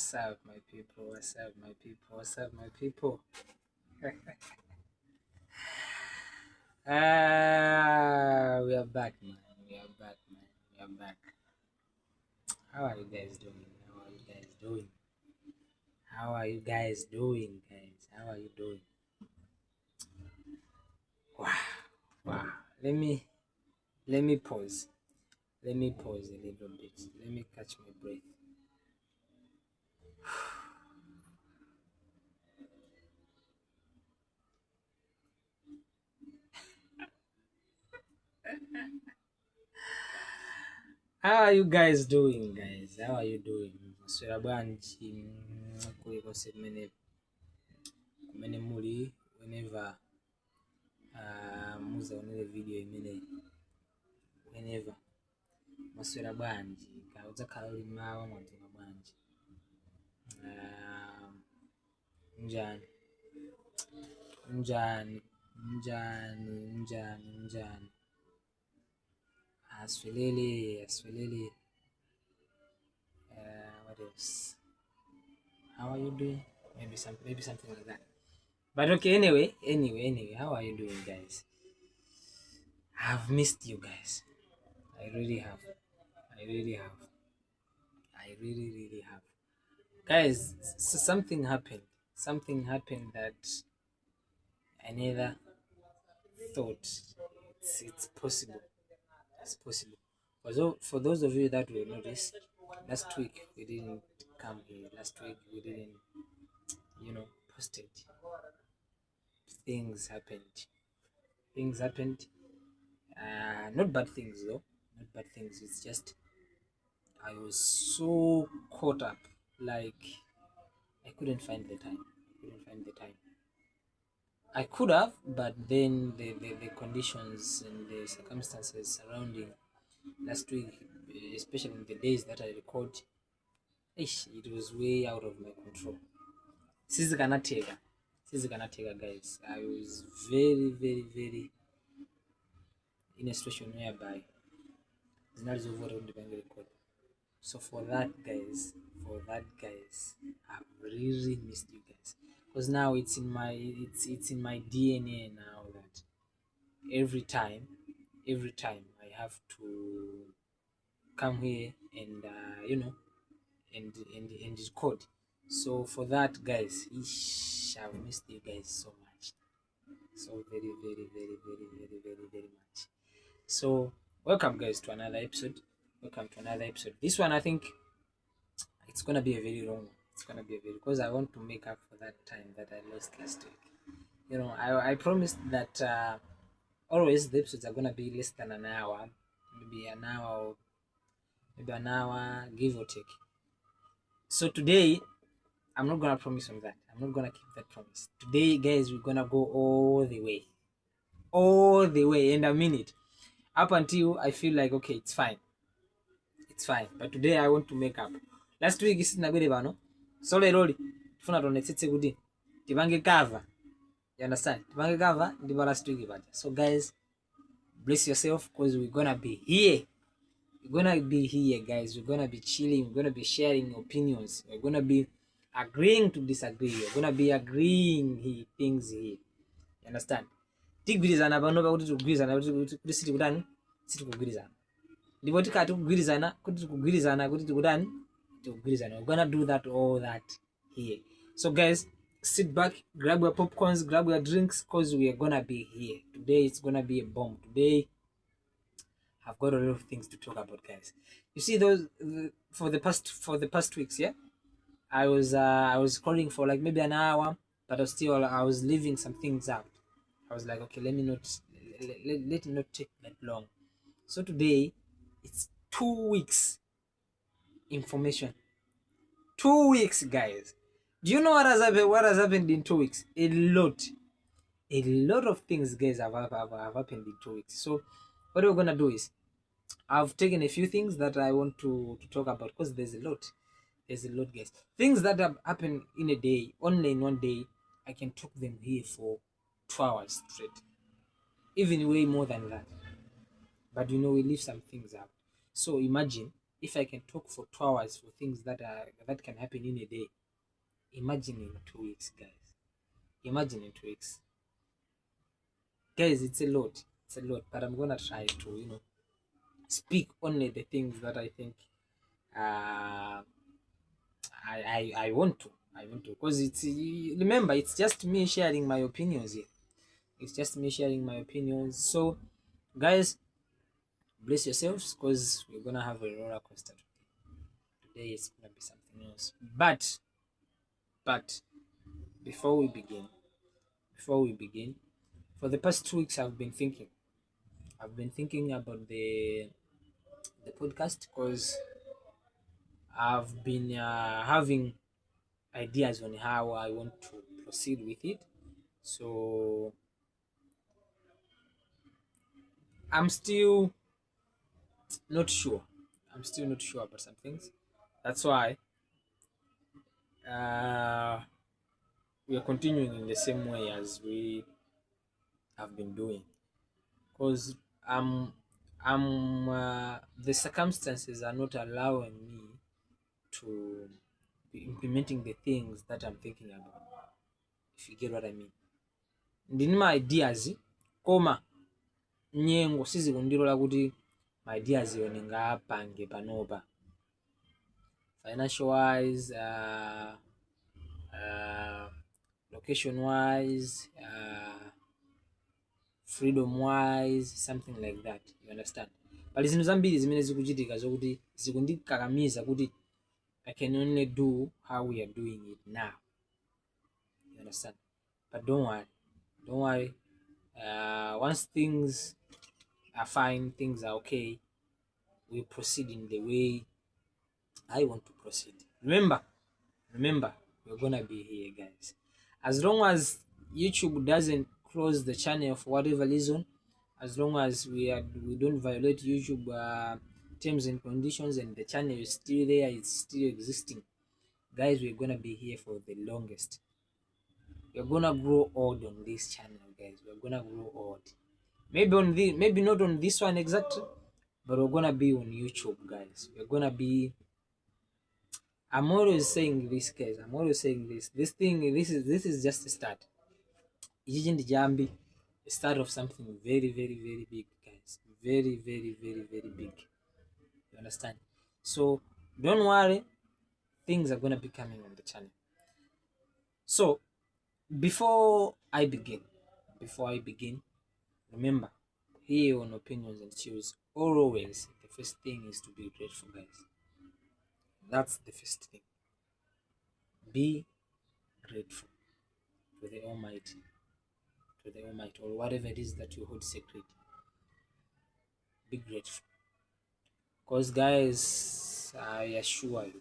What's up, my people? What's up, my people? What's up, my people? We are back, man. We are back, man. We are back. How are you guys doing? How are you guys doing? How are you guys doing, guys? How are you doing? Wow, wow. Let me pause. Let me pause a little bit. Let me catch my breath. How are you guys doing, guys? How are you doing? Swerabanji kuliko semene kumene muli whenever muza onele video imene whenever maswera banji kauza kaloli mawa mwadima banji njani njani njani njani njani aswelele what else? How are you doing? Maybe something like that. But okay, anyway, how are you doing, guys? I've missed you guys. I really have. I really have. Guys, so something happened. Something happened that I never thought it's possible. It's possible. For those of you that will notice, last week we didn't come here. Last week we didn't, post it. Things happened. Not bad things though. Not bad things. It's just I was so caught up, like I couldn't find the time. I could have, but then the conditions and the circumstances surrounding last week, especially in the days that I record, it was way out of my control. Sisi kanatega, guys. I was very in a situation whereby record. So for that guys, I've really missed you guys, because now it's in my DNA now that every time I have to come here and and record. So for that guys, I've missed you guys so much, so very much. So welcome guys to another episode. This one I think it's gonna be a very long one. Because I want to make up for that time that I lost last week. I promised that always the episodes are gonna be less than an hour, maybe an hour, give or take. So today I'm not gonna promise on that. I'm not gonna keep that promise. Today, guys, we're gonna go all the way, and I mean it. Up until I feel like okay, it's fine. But today I want to make up. Last week is nagwele bano. So leroli tufuna tonetsetse kuti tipange cover. You understand? Tipange cover ndiba last week baja. So guys, bless yourself because we're gonna be here. Guys. We're gonna be chilling. We're gonna be sharing opinions. We're gonna be agreeing to disagree. We're gonna be agreeing things here. You understand? Tigwirizana bano ba kuti tugwirizana kuti siti kudani? Siti kugwirizana. Ndipo tikati kugwirizana kuti tikudani? Tikugwirizana. We're gonna do all that here. So guys, sit back, grab your popcorns, grab your drinks, because we are gonna be here. Today it's gonna be a bomb. Today I've got a lot of things to talk about, guys. You see those for the past weeks, yeah? I was recording for like maybe an hour, but I was leaving some things out. I was like, okay, let it not take that long. So today it's 2 weeks information. 2 weeks, guys. Do you know what has happened in 2 weeks? A lot of things, guys, have happened in 2 weeks. So what we're gonna do is I've taken a few things that I want to talk about, because there's a lot, guys. Things that have happened in a day, only in one day, I can talk them here for 2 hours straight, even way more than that. But we leave some things out. So imagine If I can talk for 2 hours for things that can happen in a day, imagine in 2 weeks, guys. Imagine in 2 weeks, guys. It's a lot. It's a lot. But I'm gonna try to, speak only the things that I think uh, I want to. I want to, because remember, it's just me sharing my opinions here. It's just me sharing my opinions. So, guys, bless yourselves, because we're gonna have a roller coaster today. Today is gonna be something else. But before we begin, for the past 2 weeks, I've been thinking about the podcast, because I've been having ideas on how I want to proceed with it. So I'm still not sure. About some things. That's why we are continuing in the same way as we have been doing, because the circumstances are not allowing me to be implementing the things that I'm thinking about, if you get what I mean. Ndine ideas koma nyengo sizikundilola kuti my ideas yo ndingapange panopa, financial wise, location wise, freedom wise, something like that, you understand. Pali zinthu zambiri zimene zikuchitika zokuti zikundikakamiza kuti I can only do how we are doing it now, you understand. But don't worry, once things are fine, things are okay, we proceed in the way I want to proceed. Remember, we're gonna be here, guys. As long as YouTube doesn't close the channel for whatever reason, as long as we don't violate YouTube terms and conditions, and the channel is still there, it's still existing, guys, we're gonna be here for the longest. We're gonna grow old on this channel, guys. We're gonna grow old. Maybe not on this one exactly, but we're gonna be on YouTube, guys. We're gonna be. I'm always saying this, guys. This is just a start. Jambi, a start of something very, very, very big, guys. Very, very, very, very big. You understand? So don't worry, things are gonna be coming on the channel. So before I begin, remember, here on Opinions and Chews, always the first thing is to be grateful, guys. That's the first thing. Be grateful to the Almighty, or whatever it is that you hold sacred. Be grateful, because, guys, I assure you,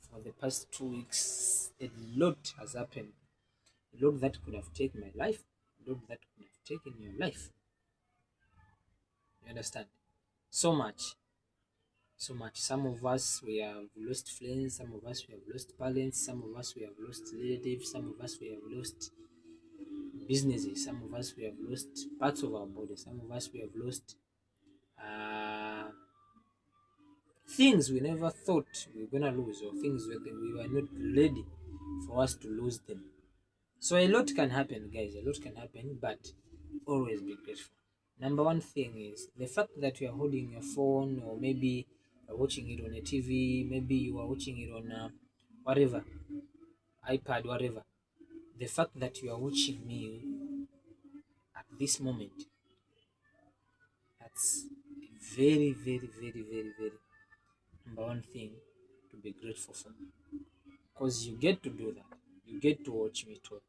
for the past 2 weeks, a lot has happened. A lot that could have taken my life, a lot that could have taken your life. You understand? So much. Some of us, we have lost friends. Some of us, we have lost parents. Some of us, we have lost relatives. Some of us, we have lost businesses. Some of us, we have lost parts of our body. Some of us, we have lost things we never thought we were gonna lose, or things we were not ready for us to lose them. So a lot can happen, guys. A lot can happen, but always be grateful. Number one thing is the fact that you are holding your phone, or maybe you're watching it on a TV, maybe you are watching it on whatever, iPad, whatever. The fact that you are watching me at this moment, that's very, very, very, very, very number one thing to be grateful for, because you get to do that. You get to watch me talk.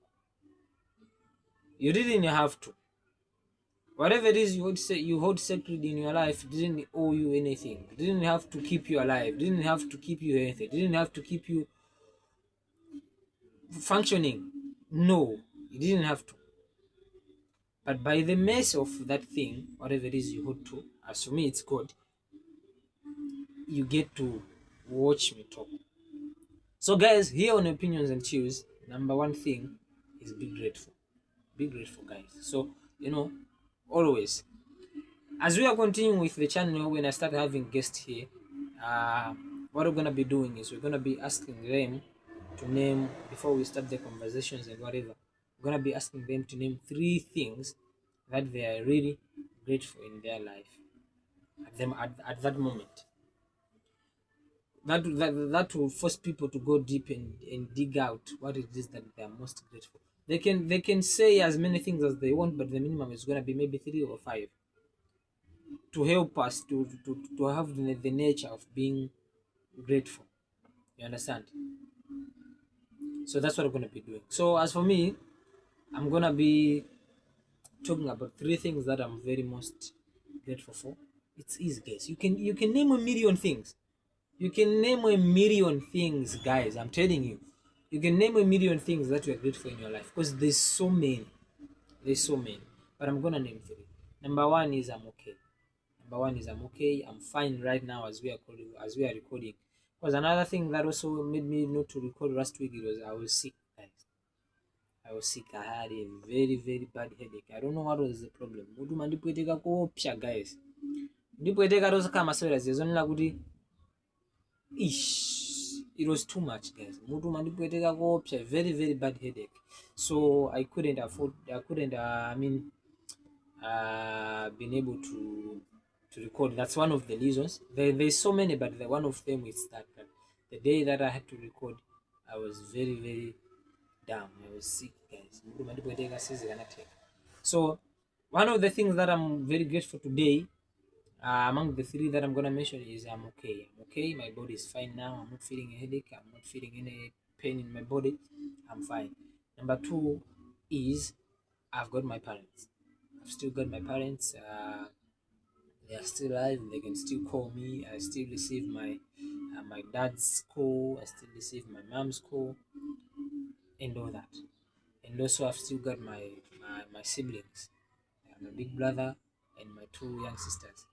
You didn't have to. Whatever it is you hold sacred in your life didn't owe you anything. It didn't have to keep you alive. It didn't have to keep you healthy. It didn't have to keep you functioning. No, it didn't have to. But by the mercy of that thing, whatever it is you hold to, as for me it's God, you get to watch me talk. So, guys, here on Opinions and Chews, number one thing is be grateful. Be grateful, guys. So, always, as we are continuing with the channel, when I start having guests here, what we're gonna be doing is we're gonna be asking them to name, before we start the conversations and whatever, we're gonna be asking them to name 3 things that they are really grateful in their life at that moment. That will force people to go deep and dig out what it is that they are most grateful. They can say as many things as they want, but the minimum is gonna be maybe 3 or 5 to help us to have the nature of being grateful. You understand? So that's what I'm gonna be doing. So as for me, I'm gonna be talking about 3 things that I'm very most grateful for. It's easy, guys. You can name a million things. You can name a million things, guys. I'm telling you. You can name a million things that you are grateful in your life, because there's so many. There's so many. But I'm gonna name 3. Number 1 is I'm okay. Number 1 is I'm okay. I'm fine right now as we are recording. Because another thing that also made me not to record last week, it was I was sick, guys. I was sick. I had a very, very bad headache. I don't know what was the problem. Mutu mandipweteka kopsha, guys. Ndipweteka tosa kama maswera zezonela kuti it was too much, guys. Mutu mandipweteka kopsha, very, very bad headache. So I couldn't been able to record. That's one of the reasons. There's so many, but one of them is that the day that I had to record, I was very, very down. I was sick, guys. So one of the things that I'm very grateful today, among the 3 that I'm gonna mention, is I'm okay. I'm okay. My body is fine now. I'm not feeling a headache. I'm not feeling any pain in my body. I'm fine. Number 2 is I've got my parents. I've still got my parents. They are still alive. They can still call me. I still receive my dad's call. I still receive my mom's call, and all that. And also I've still got my siblings. My big brother and my 2 young sisters.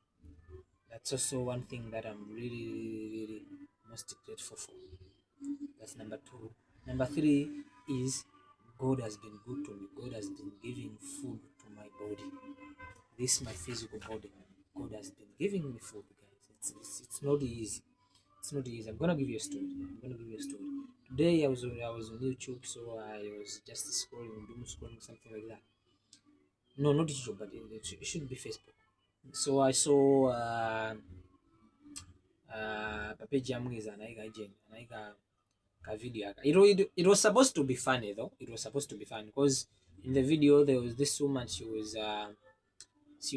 That's also one thing that I'm really, really, really most grateful for. That's number 2. Number 3 is God has been good to me. God has been giving food to my body. This is my physical body. God has been giving me food, guys. It's not easy. It's not easy. I'm gonna give you a story. Today I was on YouTube, so I was just scrolling, doom scrolling, something like that. No, not YouTube, but it should be Facebook. So I saw page Jamwiza anaiga ka video. It was supposed to be funny though. It was supposed to be funny because in the video there was this woman. She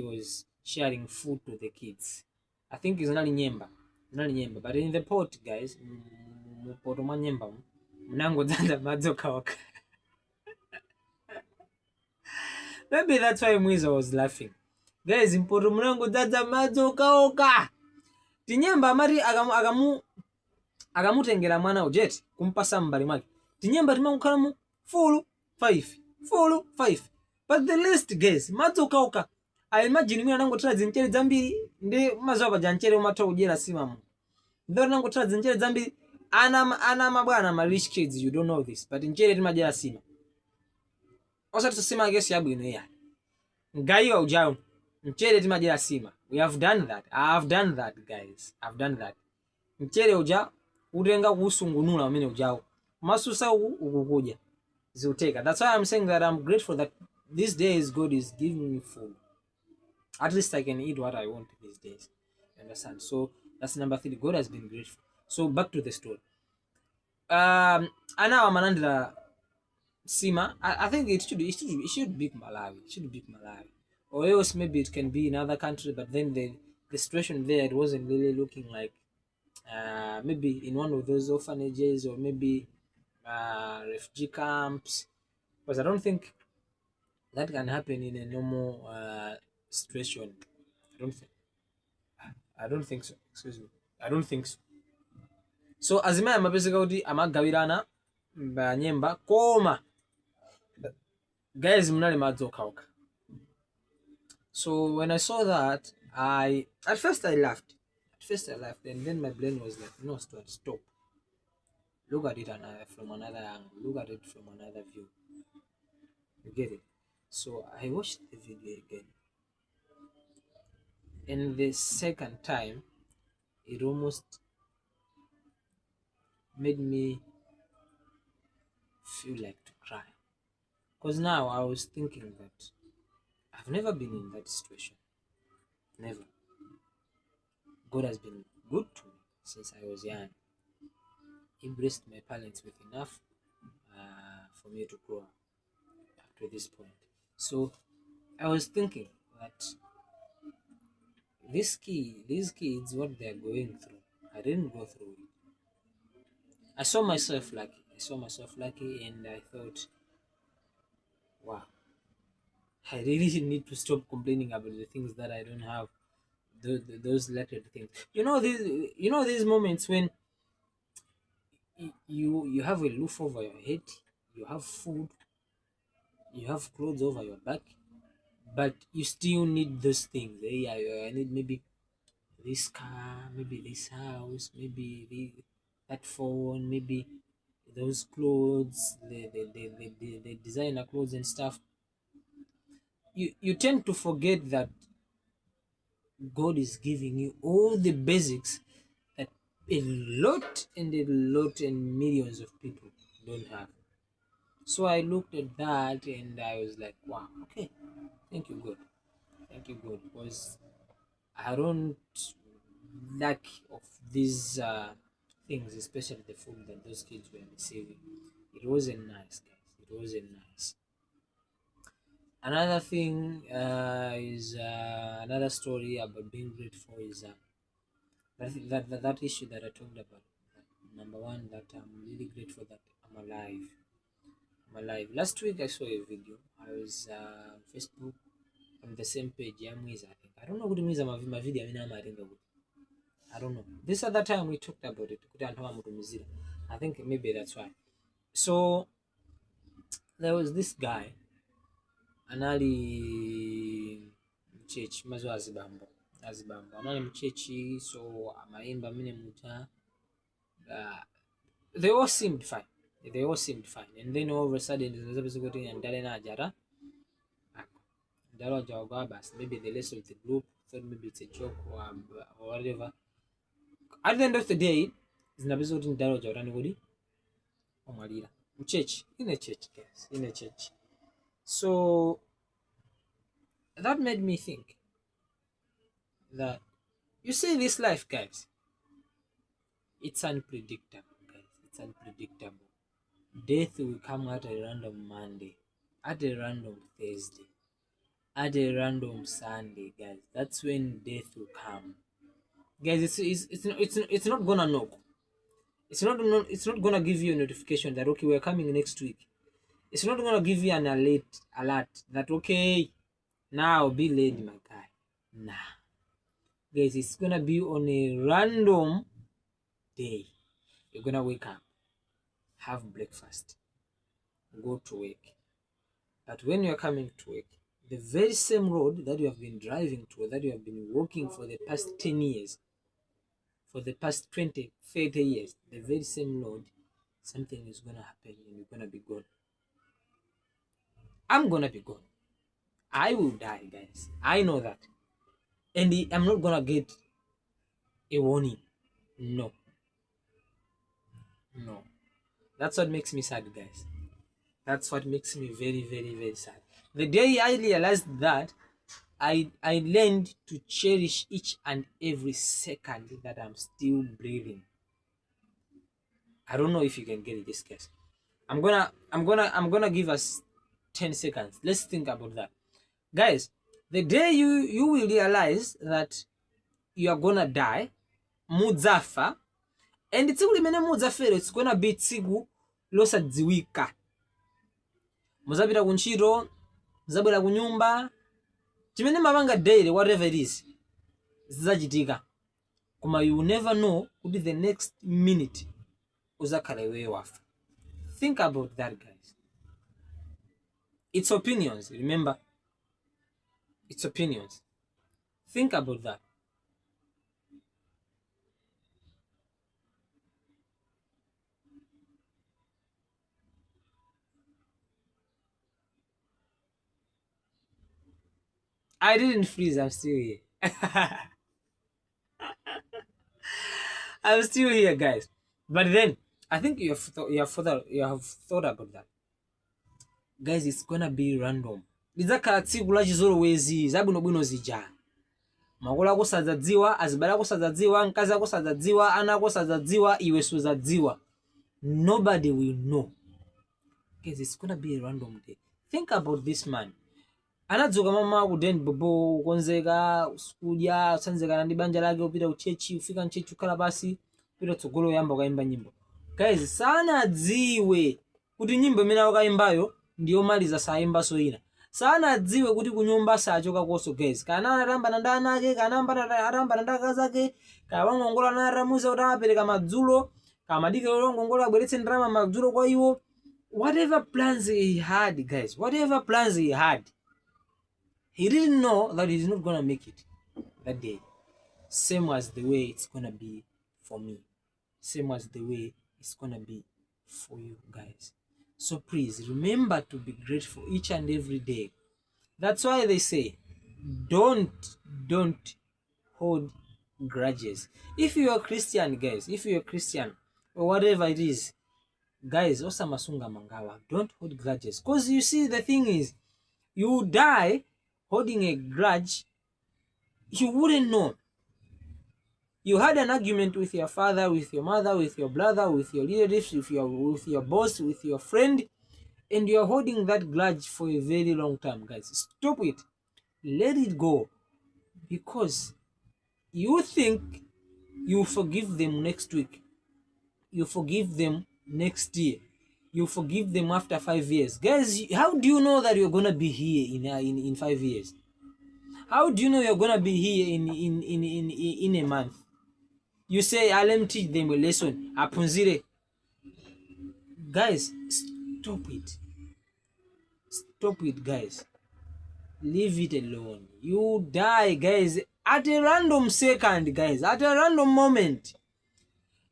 was sharing food to the kids. I think it's not nyemba, but in the pot, guys, poto mwa nyemba mnango dzanda madzoka waka. Maybe that's why Mwiza was laughing. Guys, poto mnango dzanda madzoka waka. Tinyemba amari agamutengera mwana ujeti kumpasa mbali mwake. Tinyemba timangukhala mu 4 5. But the least, guys, madzoka waka. I imagine mimi nangotora zinchere zambiri ndi mazo pa janchere umatha kujera simamu. Ndo nangotora zinchere zambiri ana mabwana ma rich kids, you don't know this, but inchere timajera sima. Osa tusema gesi yabwino ya. Ngayiwa ujao inchere timajera sima. We have done that. I have done that, guys. I've done that. Inchere uja urenga kusungunula amene ujao. Masusa ukukuja. Ziuteka. That's why I'm saying that I'm grateful that these days God is giving me food. At least I can eat what I want these days. You understand? So that's number 3. God has been grateful. So back to the story. Ana Manandra Sima. I think it should be Malawi. It should be Malawi. Or else maybe it can be in another country. But then the situation there, it wasn't really looking like maybe in one of those orphanages or maybe refugee camps. Because I don't think that can happen in a normal situation. I don't think so. Excuse me. I don't think so. So azimaya mapeseka kuti amagawirana nyemba koma guys munali madzoka. So when I saw that, at first I laughed, and then my brain was like, no, Stuart, stop. Look at it from another angle. Look at it from another view. You get it? So I watched the video again. And the second time, it almost made me feel like to cry. Because now I was thinking that I've never been in that situation. Never. God has been good to me since I was young. He blessed my parents with enough for me to grow up to this point. So I was thinking that these kids, what they're going through, I didn't go through it. I saw myself lucky. I saw myself lucky, and I thought, wow, I really need to stop complaining about the things that I don't have. Those latter things. These moments when you have a roof over your head, you have food, you have clothes over your back, but you still need those things. I need maybe this car, maybe this house, maybe that phone, maybe those clothes, the designer clothes and stuff. You tend to forget that God is giving you all the basics that a lot and millions of people don't have. So I looked at that and I was like, wow, okay, thank you, God. Thank you, God. Because I don't lack of these things, especially the food that those kids were receiving. It wasn't nice, guys. It wasn't nice. Another thing is another story about being grateful is that issue that I talked about. Number one, that I'm really grateful that I'm alive. I'm alive. Last week I saw a video. I was on Facebook on the same page. Yeah, Mwiza, I think. I don't know what Mwiza my video. I don't know. This other time we talked about it. I think maybe that's why. So there was this guy, anali mchechi mazo azibambo anali mchechi, so amaimba mine muta. Uh, they all seemed fine. And then all of a sudden there's a person and Dalena Jara. Maybe the rest of the group thought maybe it's a joke or whatever. At the end of the day, zinabizoti ndalo ja urani omalira church, in a church, guys, in a church. So that made me think that, you see, this life, guys, it's unpredictable, guys. It's unpredictable. Death will come at a random Monday, at a random Thursday, at a random Sunday, guys. That's when death will come, guys. It's not gonna knock. It's not gonna give you a notification that, okay, we're coming next week. It's not gonna give you an alert that, okay, now be late, my guy. Nah, guys, it's gonna be on a random day. You're gonna wake up, have breakfast, go to work. But when you're coming to work, the very same road that you have been driving to, that you have been walking for the past 10 years, for the past 20, 30 years, the very same road, something is gonna happen and you're gonna be gone. I'm gonna be gone. I will die, guys. I know that. And I'm not gonna get a warning. No. That's what makes me sad, guys. That's what makes me very, very, very sad. The day I realized that, I learned to cherish each and every second that I'm still breathing. I don't know if you can get this, guys. I'm gonna give us 10 seconds. Let's think about that, guys. The day you will realize that you are gonna die, mudzafa, and tsiku limene mudzafere, it's gonna be tsiku losadziwika. Muzapita kuntchito, muzabwera ku nyumba, chimene mapanga daily, whatever it is, zizachitika. Koma you will never know kuti the next minute uzakhala iweyo wafa. Think about that, guys. It's opinions, remember. It's opinions. Think about that. I didn't freeze, I'm still here. I'm still here, guys. But then I think you have thought about that, guys. It's gonna be random. Lidzakhala tsiku la chizolowezi zabwinobwino zija. Makolo ako sadzadziwa, azibale ako sadzadziwa, mkazi ako sadzadziwa, ana ako sadzadziwa, iwe suzadziwa. Nobody will know. Guys, it's gonna be a random day. Think about this man. Anadzuka mama kudeni bobo konzeka kudya sanzeka ndi banja lake upita uchechi ufika mchechi ukhala basi upita tsogolo yamba ukaimba nyimbo. Guys, sana adziwe kuti nyimbo imene akaimbayo ndiyo maliza saimba so ina. Sana adziwe kuti kunyumba sachoka koso, guys. Kana anatamba na ndana ake, kana anatamba na ndaka zake, kana wangongola na ramuza utapereka madzulo, kama dike longongola abweretse ndrama madzulo kwa iwo. Whatever plans he had, guys, whatever plans he had, he didn't know that he's not gonna make it that day. Same as the way it's gonna be for me. Same as the way it's gonna be for you, guys. So please remember to be grateful each and every day. That's why they say, don't hold grudges. If you're a Christian, guys, if you're a Christian or whatever it is, guys, osamasunga mangawa, don't hold grudges. Because you see, the thing is, you die holding a grudge, you wouldn't know. You had an argument with your father, with your mother, with your brother, with your relatives, with your boss, with your friend, and you're holding that grudge for a very long time, guys. Stop it. Let it go. Because you think you forgive them next week. You forgive them next year. You forgive them after 5 years. Guys, how do you know that you're going to be here in 5 years? How do you know you're going to be here in a month? You say, let me teach them a lesson. Apunzire. Guys, stop it. Stop it, guys. Leave it alone. You die, guys, at a random second, guys, at a random moment.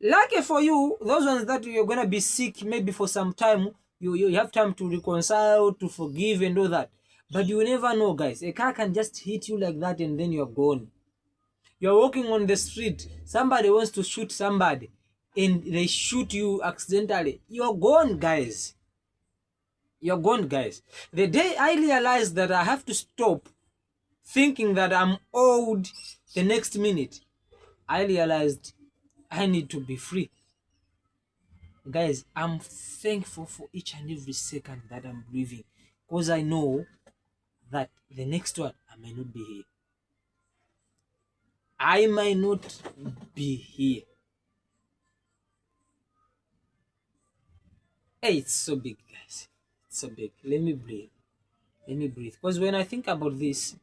Lucky for you, those ones that you're going to be sick maybe for some time, you have time to reconcile, to forgive and all that. But you never know, guys. A car can just hit you like that and then you're gone. You're walking on the street, somebody wants to shoot somebody and they shoot you accidentally. You're gone, guys. You're gone, guys. The day I realized that I have to stop thinking that I'm old the next minute, I realized I need to be free. Guys, I'm thankful for each and every second that I'm breathing, because I know that the next one I may not be here. I might not be here. Hey, it's so big, guys. It's so big. Let me breathe. Let me breathe. Because when I think about this,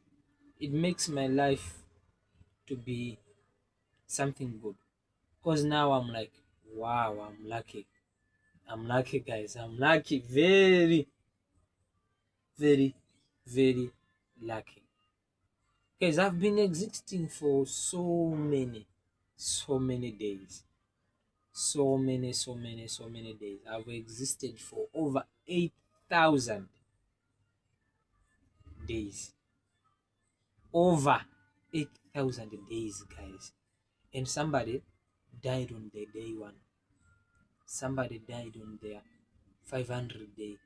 it makes my life to be something good. Because now I'm like, wow, I'm lucky. I'm lucky, guys. I'm lucky. Very, very, very lucky. Guys, I've been existing for so many days. So many days. I've existed for over 8,000 days. Over 8,000 days, guys. And somebody died on their day one. Somebody died on their 500 day,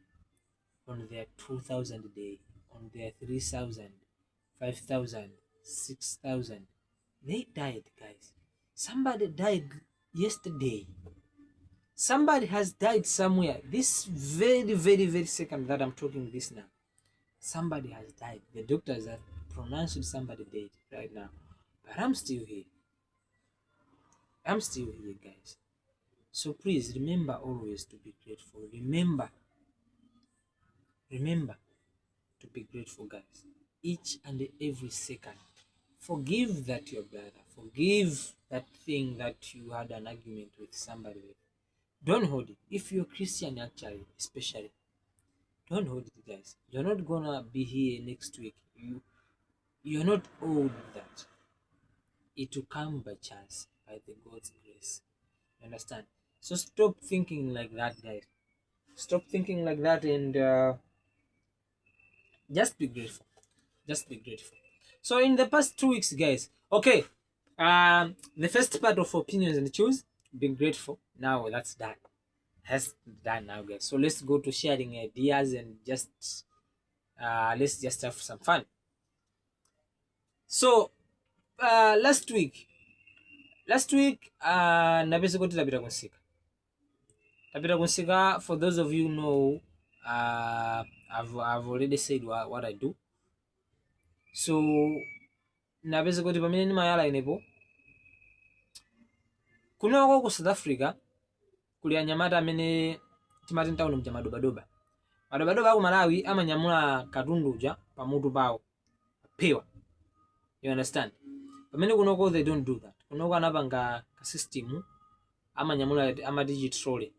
on their 2,000 day, on their 3,000, 5,000, 6,000. They died, guys. Somebody died yesterday. Somebody has died somewhere. This very, very, very second that I'm talking this now, somebody has died. The doctors have pronounced somebody dead right now. But I'm still here. I'm still here, guys. So please remember always to be grateful. Remember to be grateful, guys. Each and every second. Forgive that your brother. Forgive that thing that you had an argument with somebody with. Don't hold it. If you're Christian, actually, especially, don't hold it, guys. You're not gonna be here next week. You're not owed that. It will come by chance, by the God's grace. You understand? So stop thinking like that, guys. Stop thinking like that and just be grateful. Just be grateful. So in the past 2 weeks, guys, okay, The first part of opinions and choose, being grateful. Now that's done. That's done now, guys. So let's go to sharing ideas and just let's just have some fun. So last week napeza kuti tapita kunsika. For those of you know, I've already said what I do. So napeza kuti pamene ndimayala inepo kunoko ku South Africa kuli anyamata amene timati ntawuno mja madobadoba aku Malawi amanyamula katundu uja pamutu pawo pewa. You understand? Pamene kunoko they don't do that. Kunoko anapanga ka system amanyamula amatiji trolley.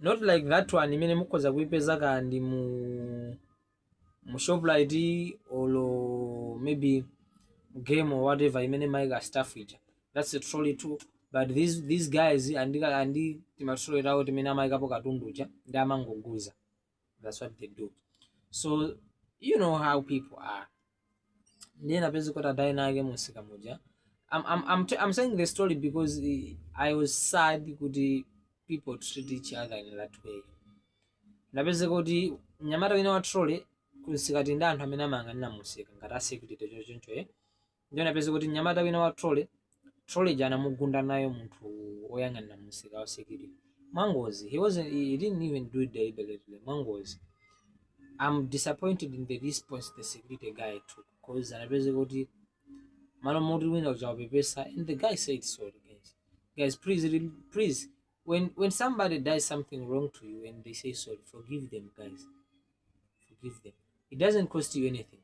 Not like that one imene mukhoza kuipeza kandi mu Shoprite or maybe game or whatever imene maiga stuff ija. That's a trolley too. But these guys andi timatrolley rawo timene amaikapo katundu uja ndi amangoguza. That's what they do. So you know how people are. Ndiye napeza kuti adai nake musika moja. I'm saying the story because I was sad kuti people treat each other in that way. Napeza kuti nyamata wina wa trolley kunsika ndi anthu amene amayang'anira musika ngati asecurity choncho. Ndiye napeza kuti nyamata wina wa trolley jana mugunda nayo munthu oyang'anira musika wa security. Mwangozi. He didn't even do it deliberately. Mwangozi. I'm disappointed in the response the security guy took because anapeza kuti malo moti wina uchawapepesa and the guy said sorry, guys please when somebody does something wrong to you and they say sorry, forgive them, guys. Forgive them. It doesn't cost you anything.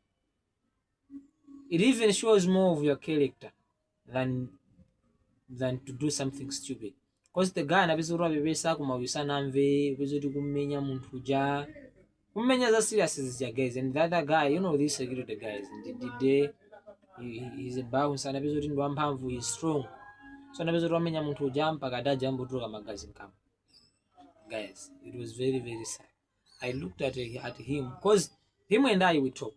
It even shows more of your character than to do something stupid. Because the guy anapeza kuti wapepesa kumawisa namve kupeza kuti kumenya munthu uja kumenya za serious zija, guys. And the other guy, you know, this security guys, he's a bouncer, anapeza kuti ndi wamphamvu, he's strong. So anapeza kuti wamenya munthu uja mpaka adaja ambotuka magazi mkama. Guys, it was very, very sad. I looked at him because him and I we talk.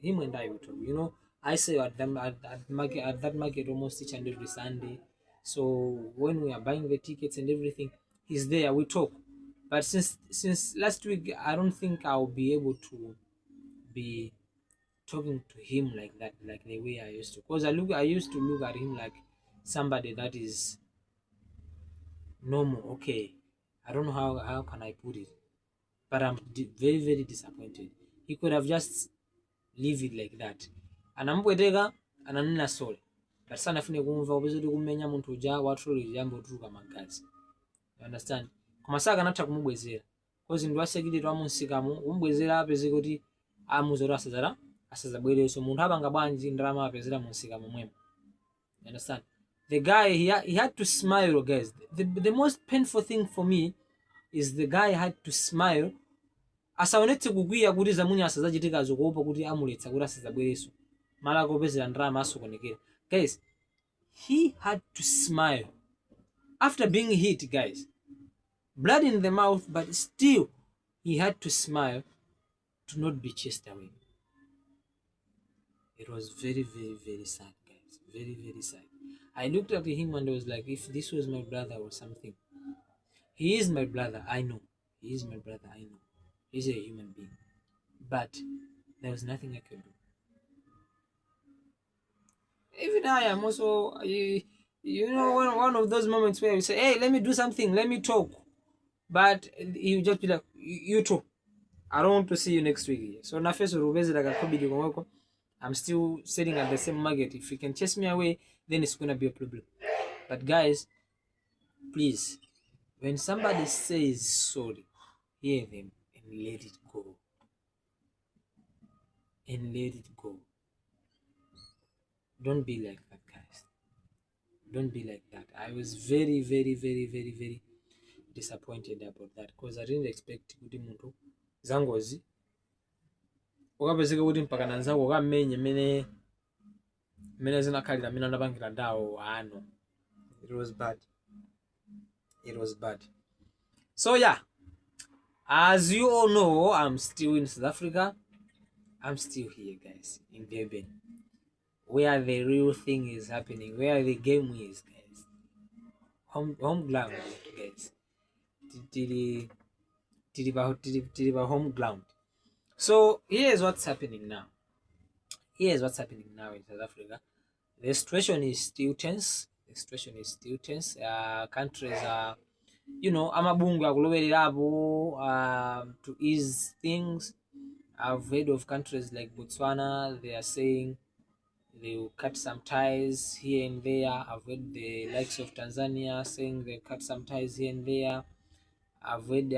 You know, I say at that market almost each and every Sunday. So when we are buying the tickets and everything, he's there, we talk. But since last week, I don't think I'll be able to be talking to him like that, like the way I used to. Because I used to look at him like somebody that is normal. Okay, I don't know how can I put it, but I'm very, very disappointed. He could have just leave it like that. Anamupweteka ananena sorry. But sana fune kumva upeza kuti kumenya munthu uja watroli jambo tuka magazi. You understand? Kumasaka anatha kumubwezera. Because ndi wasekiriti wa munsikamo kumubwezera apeze kuti amuzora asazabwereso munthu apanga bwanji ndalama apezera munsikamo mwemo. You understand? The guy he had to smile, guys. The most painful thing for me is the guy had to smile. Asaonetse kugwiya kuti zamunya asazachitika zokuopa kuti amuletsa kuti asazabwereso. Mala kopezera ndalama asokonekera. Guys, he had to smile after being hit, guys. Blood in the mouth, but still he had to smile to not be chased away. It was very, very, very sad, guys. Very, very sad. I looked at him and I was like, if this was my brother or something. He is my brother, I know. He is my brother, I know. He's a human being. But there was nothing I could do. Even I am also, you know, one of those moments where you say, hey, let me do something, let me talk. But you just be like, you too. I don't want to see you next week. So na face urubezi like a KBG komweko. I'm still sitting at the same market. If you can chase me away, then it's gonna be a problem. But guys, please, when somebody says sorry, hear them and let it go. And let it go. Don't be like that, guys. Don't be like that. I was very, very, very, very, very disappointed about that because I didn't expect kuti muntu zangozi ukapezeka kuti mpaka nanzako kamenye mene zinakhalira mina ndapangira ndawo ano. It was bad. So yeah, as you all know, I'm still in South Africa. I'm still here, guys, in Durban. where the real thing is happening, where the game is, guys. Home ground, guys. Tili home ground. So here's what's happening now. Here's what's happening now in South Africa. The situation is still tense. The situation is still tense. Countries are, amabungu akulowererapo to ease things. I've heard of countries like Botswana. They are saying they will cut some ties here and there. I've heard the likes of Tanzania saying they cut some ties here and there. I've heard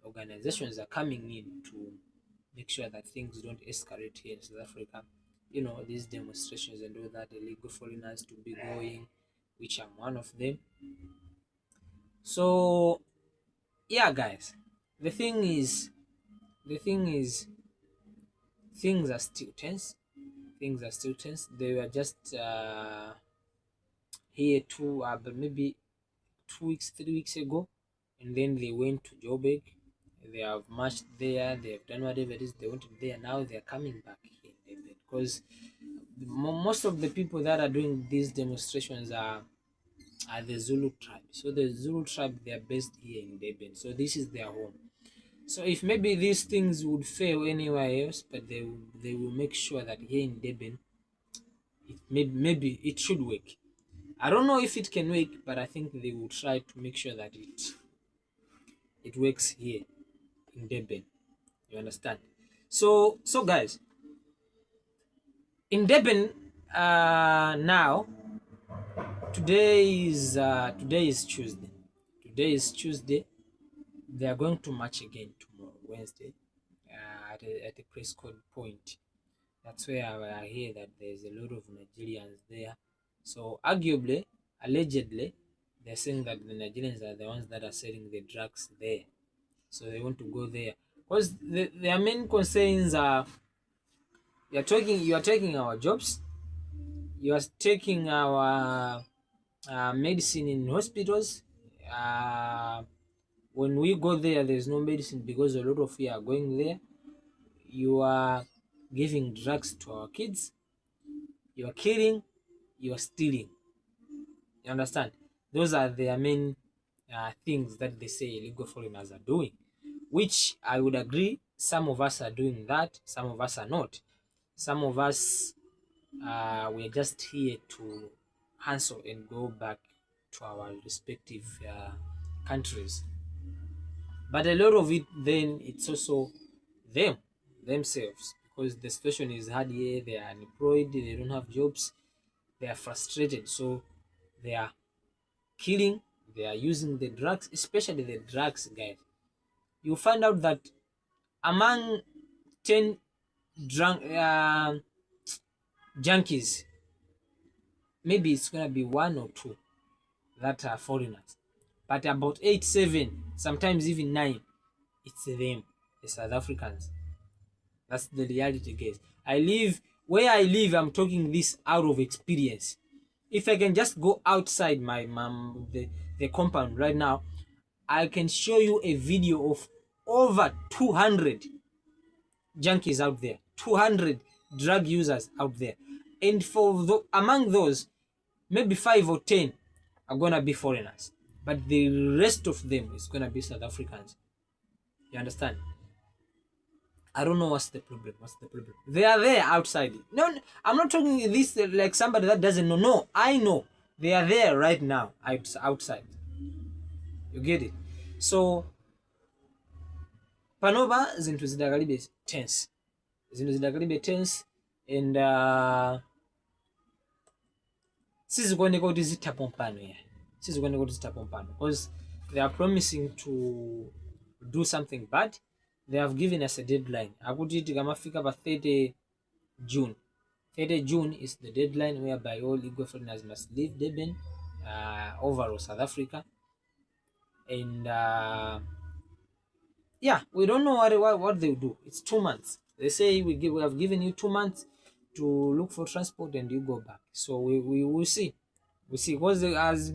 organizations are coming in to make sure that things don't escalate here in South Africa. These demonstrations and all that, illegal foreigners to be going, which I'm one of them. So yeah, guys, the thing is things are still tense. They were just here but maybe 3 weeks ago, and then they went to Joburg. They have marched there. They have done whatever it is they wanted there. Now they are coming back here in Durban, because most of the people that are doing these demonstrations are the Zulu tribe. So the Zulu tribe, they are based here in Durban. So this is their home. So if maybe these things would fail anywhere else, but they will make sure that here in Durban, maybe it should work. I don't know if it can work, but I think they will try to make sure that it works here in Durban. You understand? So guys, in Durban now, today is Tuesday. Today is Tuesday. They are going to march again tomorrow, Wednesday, at a press code point. That's where I hear that there's a lot of Nigerians there. So arguably, allegedly, they're saying that the Nigerians are the ones that are selling the drugs there. So they want to go there, because their main concerns are: you are taking our jobs, you are taking our medicine in hospitals. When we go there's no medicine because a lot of you are going there. You are giving drugs to our kids. You are killing. You are stealing. You understand? Those are their main things that they say illegal foreigners are doing, which I would agree. Some of us are doing that. Some of us are not. Some of us we're just here to hustle and go back to our respective countries. But a lot of it, then, it's also themselves, because the situation is hard here. They are unemployed. They don't have jobs. They are frustrated. So they are killing. They are using the drugs, especially the drugs, guys. You find out that among 10 junkies, maybe it's gonna be 1 or 2 that are foreigners, but about 8, 7, sometimes even 9, it's them, the South Africans. That's the reality, guys. Where I live, I'm talking this out of experience. If I can just go outside the compound right now, I can show you a video of over 200 junkies out there, 200 drug users out there, and among those, maybe 5 or 10 are gonna be foreigners, but the rest of them is gonna be South Africans. You understand? I don't know what's the problem. They are there outside. No, I'm not talking this like somebody that doesn't know. No, I know. They are there right now outside. You get it? So panoba zinthu zidakalibe tense. And sizikuoneka kuti zitha pompano ya. Because they are promising to do something bad. They have given us a deadline. Akuti tikamafika pa 30 June. 30 June is the deadline whereby all illegal foreigners must leave Durban, overall South Africa. And yeah, we don't know what they'll do. It's 2 months. They say we have given you 2 months to look for transport and you go back. So we will see. We see. Because as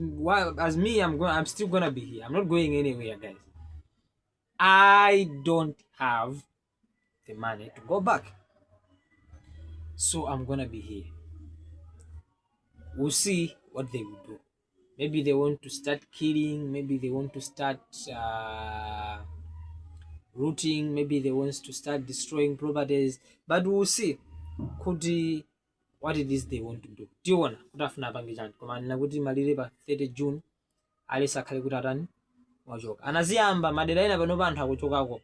me, I'm still gonna be here. I'm not going anywhere, guys. I don't have the money to go back, so I'm gonna be here. we'll see what they will do. Maybe they want to start killing, maybe they want to start looting, maybe they want to start destroying properties, but we'll see kuti what it is they want to do. Tiona kuti afuna apange chani, koma nina kuti malire pa 30 June alisa akhale kuti atani wachoka. Anaziyamba madera ena pano pa anthu akuchokako,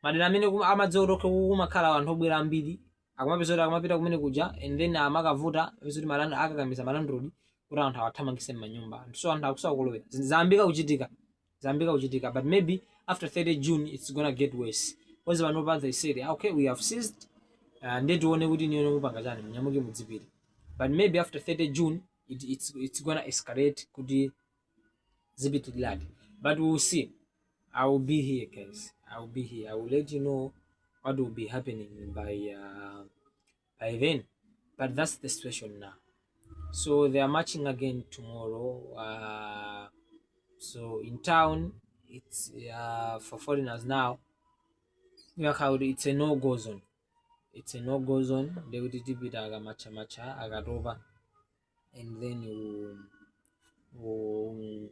madera amene amadzoro kumakhala anthu obwera ambiri akumapezera akumapita kumene kuja, and then amakavuta kuti malanda akakamiza malandrodi kuti anthu awathamangise m'manyumba, so anthu akusowa kulowera. Zambika kuchitika, but maybe after 30 June it's gonna get worse, because pano pa they said okay, we have seized and tione kuti nione kupanga chani mnyamuke mudzipita, but maybe after 30 June it's gonna escalate kuti zipitiladi, but we'll see. I will be here, guys. I will let you know what will be happening by then. But that's the situation now. So they are marching again tomorrow. So in town, it's for foreigners now. It's a no-go zone. It's a no-go zone. They will dip aga macha agatoba, and then we'll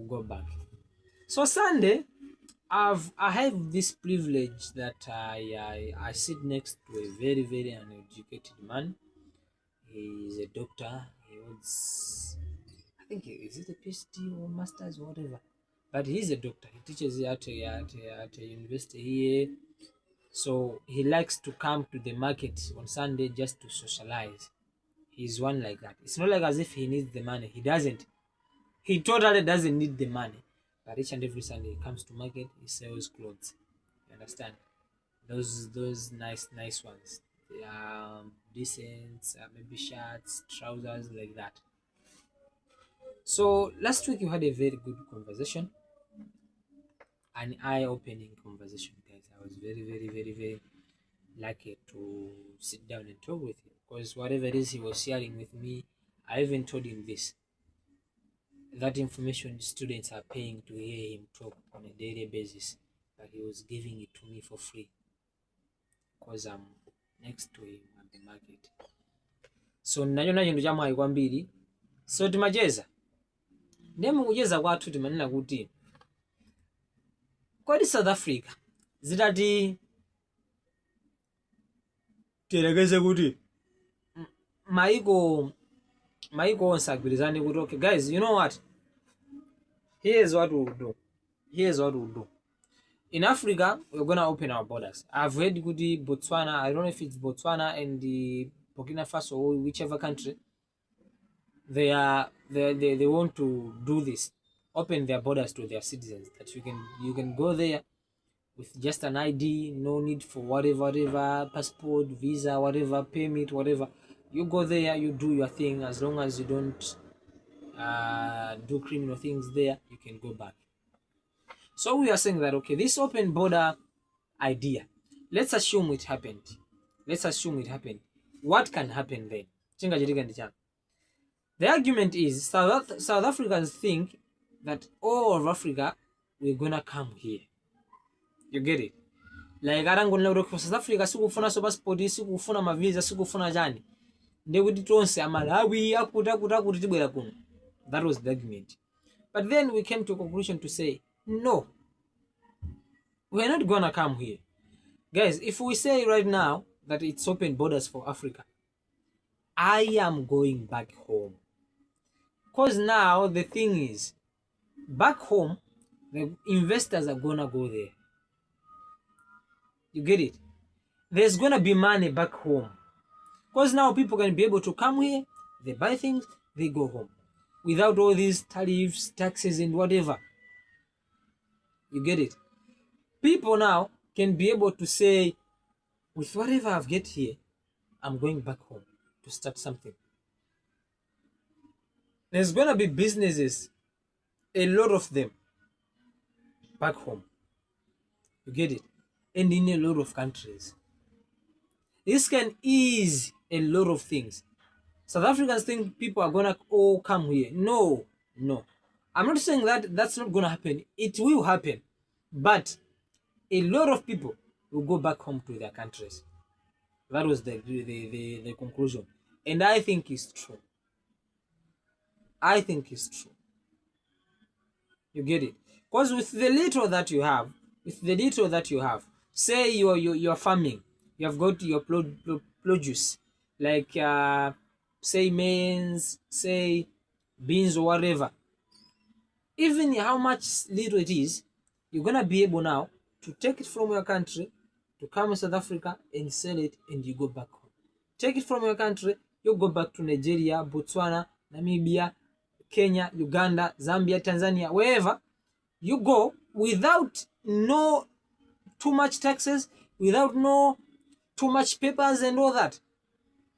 go back. So Sunday, I have this privilege that I sit next to a very, very uneducated man. He is a doctor. He was, I think, is it a PhD or master's or whatever? But he's a doctor. He teaches at a university here. So he likes to come to the market on Sunday just to socialize. He's one like that. It's not like as if he needs the money. He doesn't. He totally doesn't need the money. But each and every Sunday he comes to market, he sells clothes. You understand? Those nice ones. They are decent, maybe shirts, trousers, like that. So last week you had a very good conversation, an eye-opening conversation, guys. I was very, very, very, very lucky to sit down and talk with him, because whatever it is he was sharing with me, I even told him this. That information students are paying to hear him talk on a daily basis, but he was giving it to me for free because I'm next to him at the market. So nachona chintu chamwayi kwambiri. So timacheza ndemu kucheza kwathu timanena kuti kodi South Africa zitati tirekeze kuti maiko onse agwirizane kuti okay guys, you know what, here's what we'll do. In Africa, we're gonna open our borders. I've heard kuti Botswana, I don't know if it's Botswana and the Burkina Faso or whichever country, they want to do this, open their borders to their citizens, that you can go there with just an ID, no need for whatever passport, visa, whatever permit, whatever. You go there, you do your thing, as long as you don't do criminal things there, you can go back. So we are saying that okay, this open border idea, let's assume it happened. What can happen then? The argument is South Africans think that all of Africa, we're gonna come here. You get it? Like South Africa sikufuna so passport, sikufuna ma visa, sikufuna jani. Ndekuti tonse amalawi akuta kuti tibwera kuno. That was the argument. But then we came to a conclusion to say, no, we're not gonna come here. Guys, if we say right now that it's open borders for Africa, I am going back home. Because now the thing is, back home, the investors are gonna go there. You get it? There's gonna be money back home. Because now people can be able to come here, they buy things, they go home. Without all these tariffs, taxes, and whatever. You get it? People now can be able to say, with whatever I've get here, I'm going back home to start something. There's gonna be businesses, a lot of them, back home. You get it? And in a lot of countries. This can ease a lot of things. South Africans think people are gonna all come here. No. I'm not saying that that's not gonna happen. It will happen. But a lot of people will go back home to their countries. That was the conclusion. And I think it's true. I think is true. You get it? Because with the little that you have, say you're farming, you have got your produce, like say maize, say beans or whatever. Even how much little it is, you're gonna be able now to take it from your country to come in South Africa and sell it, and you go back home. Take it from your country, you go back to Nigeria, Botswana, Namibia, Kenya, Uganda, Zambia, Tanzania, wherever you go, without no too much taxes, without no too much papers and all that.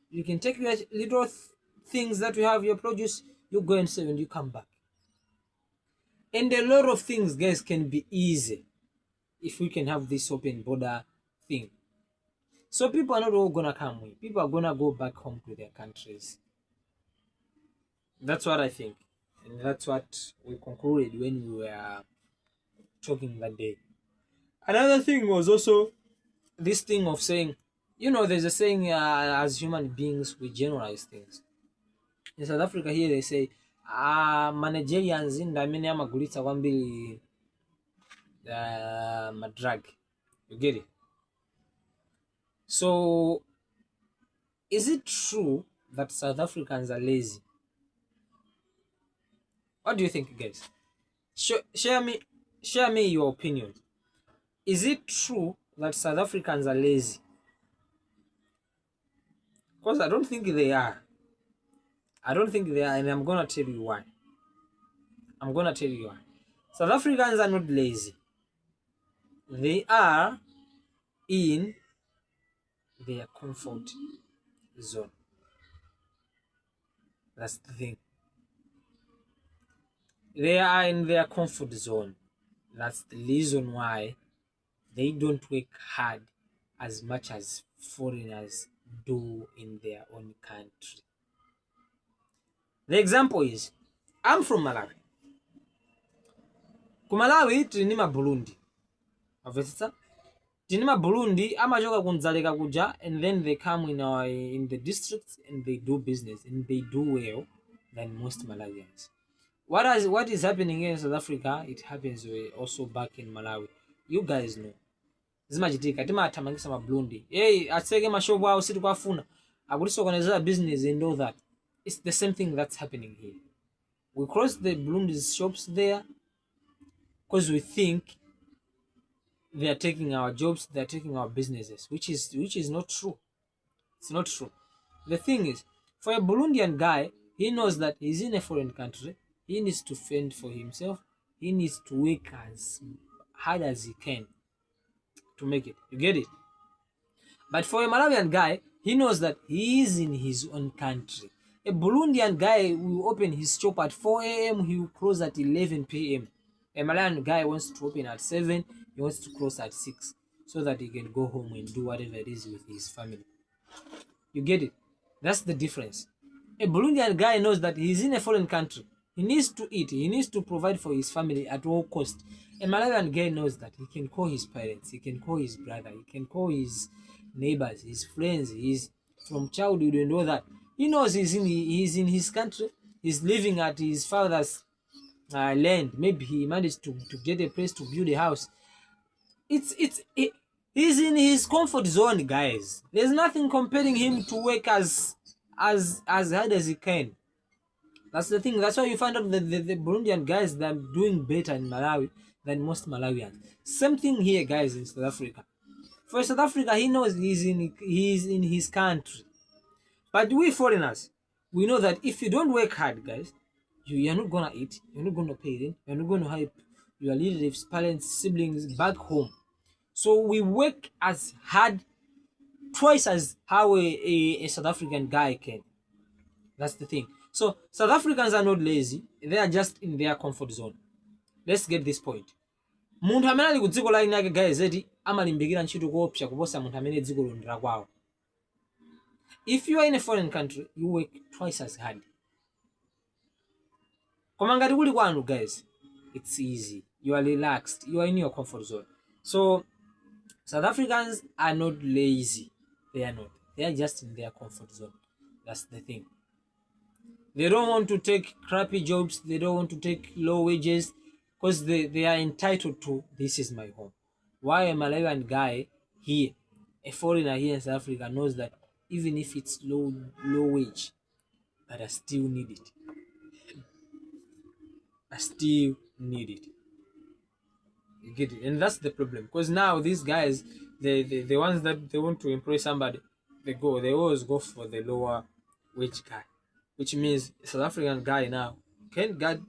You can take your little things that you have, your produce, you go and sell, and you come back. And a lot of things, guys, can be easy if we can have this open border thing. So people are not all gonna come with. People are gonna go back home to their countries. That's what I think. And that's what we concluded when we were talking that day. Another thing was also this thing of saying, there's a saying, as human beings, we generalize things. In South Africa here, they say, Managerians in Damini Amagulita Wambili Madrag. You get it? So, is it true that South Africans are lazy? What do you think, guys? Share me your opinion. Is it true that South Africans are lazy? Because I don't think they are. And I'm gonna tell you why. South Africans are not lazy. They are in their comfort zone. That's the thing. They are in their comfort zone. That's the reason why they don't work hard as much as foreigners do in their own country. The example is, I'm from Malawi. Ku Malawi tinima Burundi. Avesitsa? Tinima Burundi amachoka kunzaleka kuja, and then they come in the districts and they do business and they do well than most Malawians. What is happening here in South Africa, it happens also back in Malawi. You guys know. Zimachitika timathamangisa ma Burundi. Hey, atseke mashopu awo situ kwafuna. Akulisokoneza business and all that. It's the same thing that's happening here. We cross the Burundi's shops there because we think they are taking our jobs, they are taking our businesses, which is not true. It's not true. The thing is, for a Burundian guy, he knows that he's in a foreign country. He needs to fend for himself. He needs to work as hard as he can to make it. You get it? But for a Malawian guy, he knows that he is in his own country. A Burundian guy will open his shop at 4 a.m. He will close at 11 p.m. A Malawian guy wants to open at 7. He wants to close at 6 so that he can go home and do whatever it is with his family. You get it? That's the difference. A Burundian guy knows that he's in a foreign country. He needs to eat. He needs to provide for his family at all cost. A Malawian guy knows that he can call his parents, he can call his brother, he can call his neighbors, his friends, he's from childhood and all that. He knows he's in his country. He's living at his father's land. Maybe he managed to get a place to build a house. He's in his comfort zone, guys. There's nothing compelling him to work as hard as he can. That's the thing. That's why you find out that the Burundian guys, they're doing better in Malawi than most Malawians. Same thing here, guys, in South Africa. For South Africa, he knows he's in his country. But we foreigners, we know that if you don't work hard, guys, you're not gonna eat, you're not gonna pay rent, you're not gonna help your relatives, parents, siblings back home. So we work as hard, twice as how a South African guy can. That's the thing. So South Africans are not lazy, they are just in their comfort zone. Let's get this point. Munthu amene ali ku dziko la inake, guys, eti amalimbikira ntchito kuopsa kuposa munthu amene dziko londera kwawo. If you are in a foreign country, you work twice as hard. Koma ngati kuli kwanu, guys, it's easy. You are relaxed. You are in your comfort zone. So South Africans are not lazy. They are not. They are just in their comfort zone. That's the thing. They don't want to take crappy jobs. They don't want to take low wages because they are entitled to, this is my home. Why a Malawian guy here, a foreigner here in South Africa, knows that even if it's low wage, but I still need it. I still need it. You get it? And that's the problem. Because now these guys, the ones that they want to employ somebody, they always go for the lower wage guy. Which means South African guy now can't get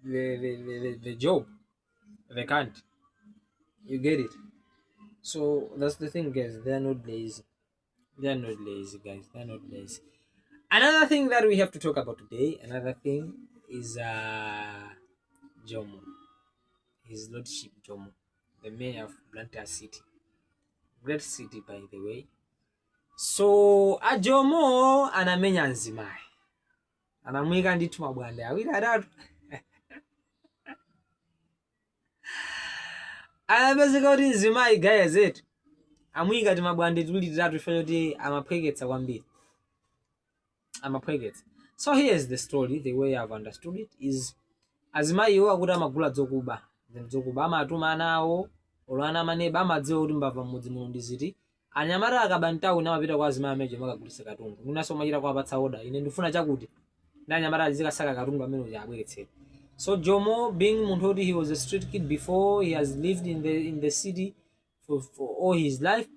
the job. They can't. You get it? So that's the thing, guys. They're not lazy. They're not lazy, guys. They're not lazy. Another thing that we have to talk about today, another thing is Jomo. His Lordship Jomo, the mayor of Blantyre City. Great city, by the way. So Jomo anamenya nzimai. Anamwika nditu mabwande awiri atatu. Anapezeka kuti nzimai gaya zetu. Amwika ti mabwande tuli tatu ifanye kuti amapweketsa kwambiri. Amapweketsa. So here's the story. The way I've understood it is azimai iwo akuti amagula dzokuba. Dzokuba amatuma anawo olwana maneba amadziwa kuti mbava mudzi muno ndiziti. Anyamata akabantawu namapita kwa azimai ameje makagulisa katundu. Munaso machita kwa apatsa oda. Ine ndifuna chakuti. Nyamata azikasaka katundu amene uja abweretsera. So Jomo, being Munthodi, he was a street kid before. He has lived in the city for all his life.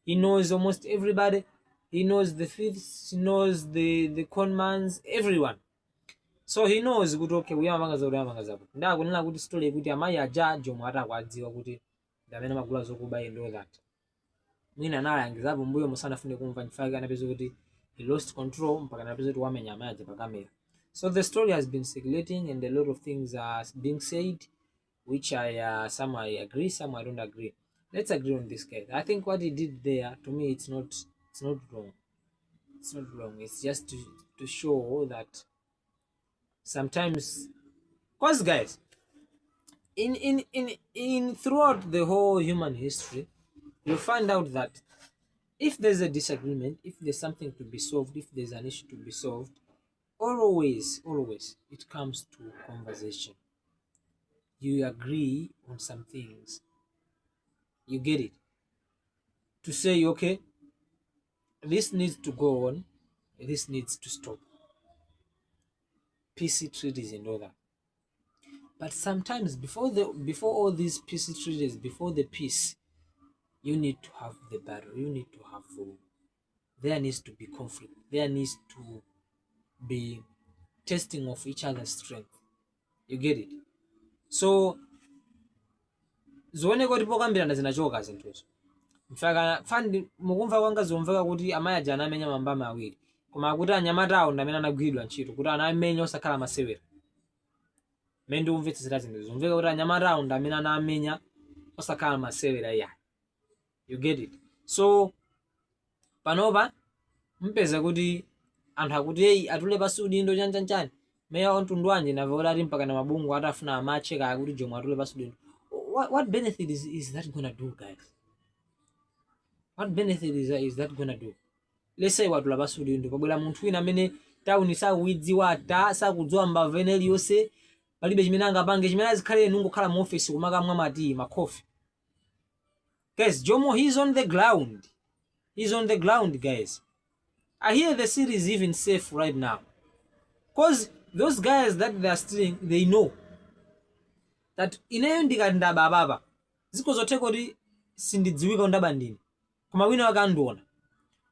He knows almost everybody. He knows the thieves. He knows the conmans, everyone. So he knows good. Okay, we are mangaza. Nda kunena kuti story kuti amayi aja Jomo atakwadziwa kuti ndamene magula zokuba and all that. Mwina naye angizapo mbuyo musana fune kumva nifaka anapeza kuti he lost control mpaka anapeza kuti wamenya amayi aja pa camera. So the story has been circulating and a lot of things are being said, which some I agree, some I don't agree. Let's agree on this case. I think what he did there, to me, it's not wrong. It's not wrong. It's just to show that sometimes, cause guys, in throughout the whole human history, you'll find out that if there's a disagreement, if there's something to be solved, if there's an issue to be solved, always it comes to conversation. You agree on some things. You get it? To say, okay, this needs to go on, this needs to stop. PC treaties and all that. But sometimes before all these PC treaties, before the peace, you need to have the battle. You need to have war. There needs to be conflict. There needs to be testing of each other's strength. You get it? So zone kuti pokambirana zinachoka zinthuzo. Mfaka fandi mukumva kwanga zomveka kuti amayi aja anamenya mambama awiri. Koma kuti anyamatawo ndamene anagwiridwa ntchito kuti anamenya osakhala masewera. Mende umvetsera zinthu zomveka kuti anyamatawo ndamene anamenya osakhala masewera ya. You get it? So panopa mpeza kuti anthu akuti hey atule pasudi ndo chanchani meya ontundu anje navola ali mpaka na mabungu atafuna amacheka akuti Jomo atule pasudi. What benefit is that gonna do, guys? What benefit is that gonna do? Let's say watula pasudi ndo pabwera munthu wina amene town sakuidziwa ata sakudziwa mbava ene liyonse palibe chimene angapange chimene azikhale nungokhala mu office kumaka mwamati makofi. Guys, Jomo, he's on the ground. He's on the ground, guys. I hear the city is even safe right now. Because those guys that they are stealing, they know that ineyo ndikandaba baba. Ziko zoteko kuti sindidziwika ndaba ndini. Koma wina wakandiona.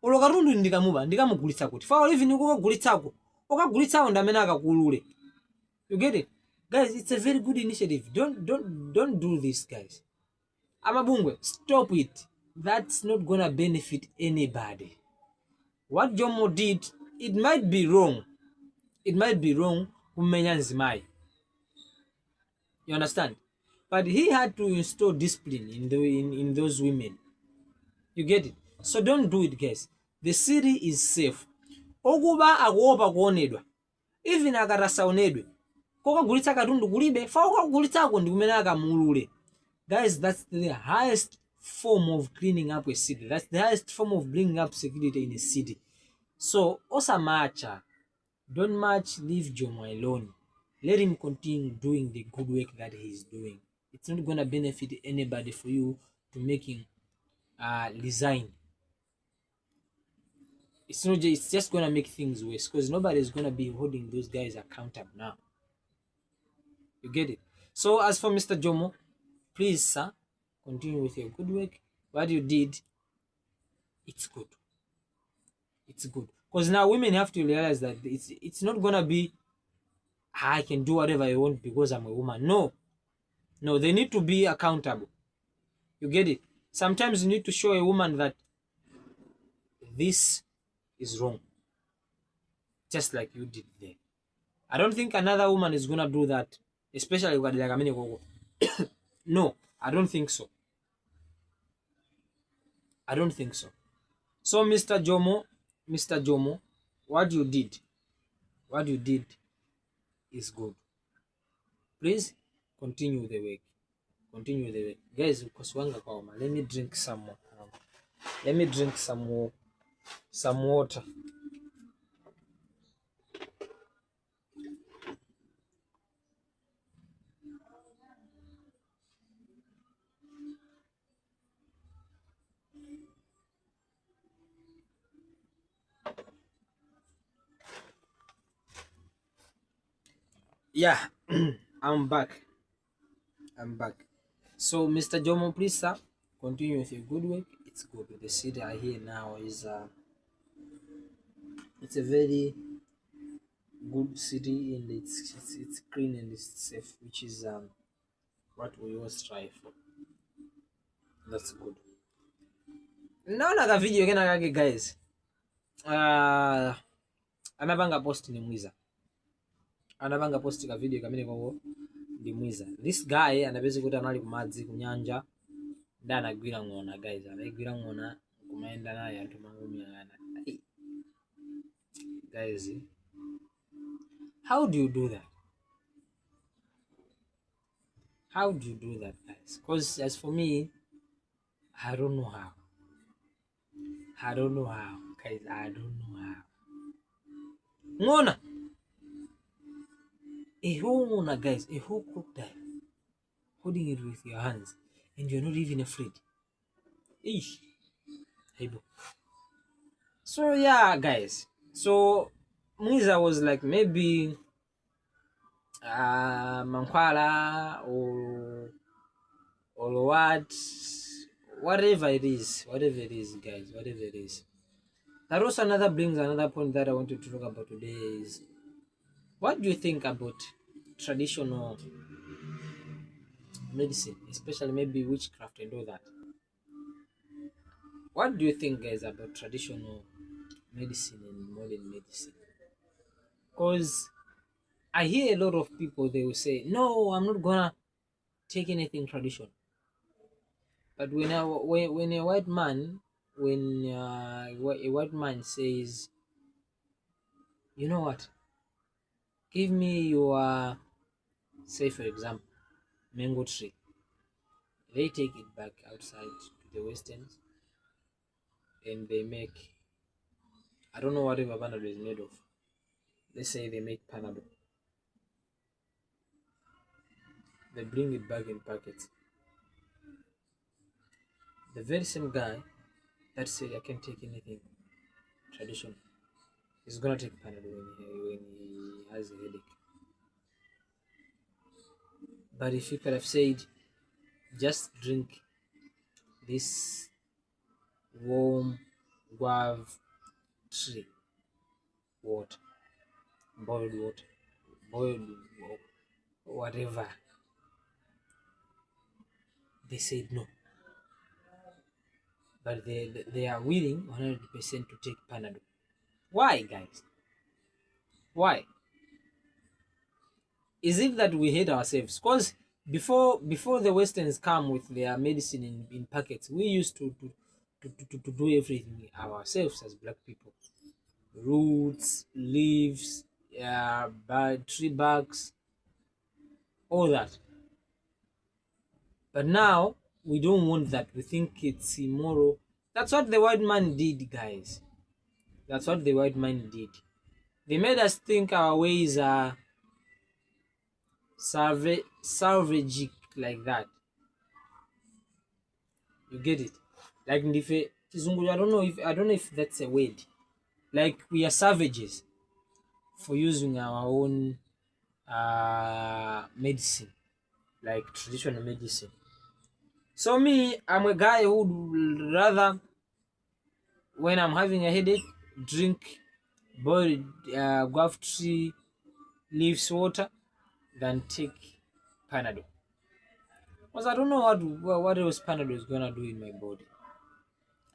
Olo katundu ndikamuba, ndikamugulitsa kuti. Fa even ukugulitsako, ukagulitsawo ndamene akakulule. You get it? Guys, it's a very good initiative. Don't do this, guys. Amabungwe, stop it. That's not gonna benefit anybody. What Jomo did, it might be wrong. It might be wrong kumenya nzimai. You understand? But he had to install discipline in those women. You get it? So don't do it, guys. The city is safe. Okuba akuopa kuonedwa. Even akatasaonedwe. Kokagulitsa katundu kulibe, fa ukagulitsako ndi kumene akamulule. Guys, that's the highest form of cleaning up a city. That's the highest form of bringing up security in a city. So osamacha Don't much leave Jomo alone. Let him continue doing the good work that he's doing. It's not gonna benefit anybody for you to make him resign. It's just gonna make things worse because nobody's gonna be holding those guys accountable now. You get it? So as for Mr. Jomo, please, sir, continue with your good work. What you did, it's good. It's good. Because now women have to realize that it's not gonna be I can do whatever I want because I'm a woman. No. No, they need to be accountable. You get it? Sometimes you need to show a woman that this is wrong. Just like you did there. I don't think another woman is gonna do that. Especially with like no, I don't think so. I don't think so. So Mr. Jomo, what you did is good. Please continue the work. Continue the work. Guys, let me drink some more. Let me drink some water. Yeah, I'm back. So Mr. Jomo, please, sir, continue with your good work. It's good. The city I hear now is it's a very good city and it's clean and it's safe, which is what we all strive for. That's good. Naona ka video kena kake guys. Anabanga post ni mwiza. Anabanga post ka video kamene kongo ndi mwiza. This guy anapeza kuti anali kumadzi kunyanja ndi anagwira ng'ona guys. Anagwira ng'ona kumaenda naye anthu mangumi ana. Guys, how do you do that? How do you do that, guys? Because as for me, I don't know how. I don't know how, guys. I don't know how. Ng'ona. A whole ng'ona, guys. A whole crocodile. Holding it with your hands. And you're not even afraid. Eesh. Hey, bro. So, yeah, guys. So, Mwiza was like maybe Mankwala or what, whatever it is, guys, whatever it is. That also brings another point that I wanted to talk about today is, what do you think about traditional medicine, especially maybe witchcraft and all that? What do you think, guys, about traditional medicine and modern medicine? Because I hear a lot of people, they will say, no, I'm not gonna take anything traditional. But when a white man, a white man says, you know what, give me your, say for example, mango tree, they take it back outside to the westerns and they make, I don't know whatever Panadol is made of. Let's say they make Panadol. They bring it back in packets. The very same guy that said I can't take anything traditional is gonna take Panadol when he has a headache. But if you could have said, just drink this warm guava tree water, boiled whatever, they said no. But they are willing 100% to take Panadol. Why, guys? Why? Is it that we hate ourselves? Because before the Westerns come with their medicine in packets, we used to do everything ourselves as black people. Roots, leaves, tree barks, all that. But now we don't want that. We think it's immoral. That's what the white man did, guys. That's what the white man did. They made us think our ways are salvagic like that. You get it? Like ndife Kizungu, I don't know if that's a word. Like we are savages for using our own medicine, like traditional medicine. So me, I'm a guy who would rather, when I'm having a headache, drink boiled guava tree leaves water than take Panadol. Because I don't know what else Panadol is gonna do in my body.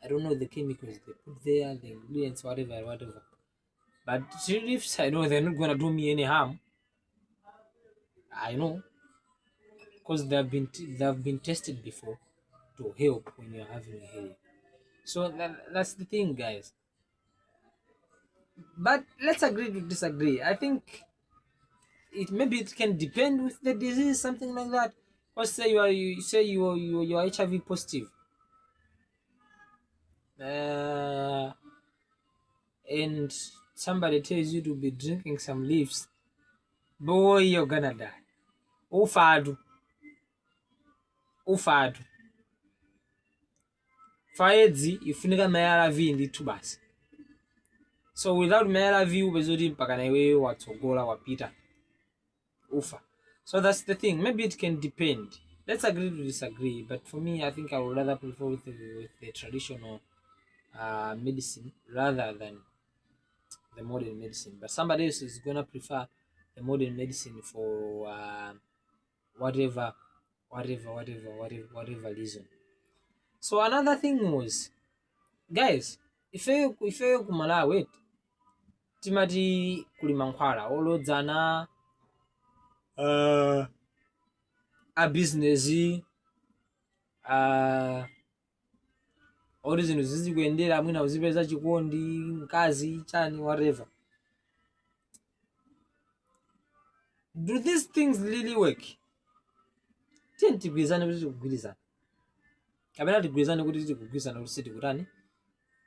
I don't know the chemicals they put there, the ingredients, whatever. But tree leaves, I know they're not gonna do me any harm. I know, because they've been tested before to help when you're having a headache. So that's the thing, guys. But let's agree to disagree. I think it can depend with the disease, something like that. Or say you're HIV positive, and somebody tells you to be drinking some leaves, boy, you're gonna die. Ufadu. Faedzi ifunika ARV ndithu basi. So without ARV ubezoti mpaka na iwewe watsogola wapita ufa. So that's the thing. Maybe it can depend. Let's agree to disagree. But for me, I think I would rather prefer with the traditional medicine rather than the modern medicine. But somebody else is gonna prefer the modern medicine for whatever reason. So another thing was, guys, if you ku Malawi timati kuli mankhwala olodzana a business ori zinthu zizikuyendera mwina uzipeza chikondi mkazi chani whatever. Do these things really work? Tieni tigwirizane kuti tikugwirizana, kapena tigwirizane kuti tikugwirizana kuti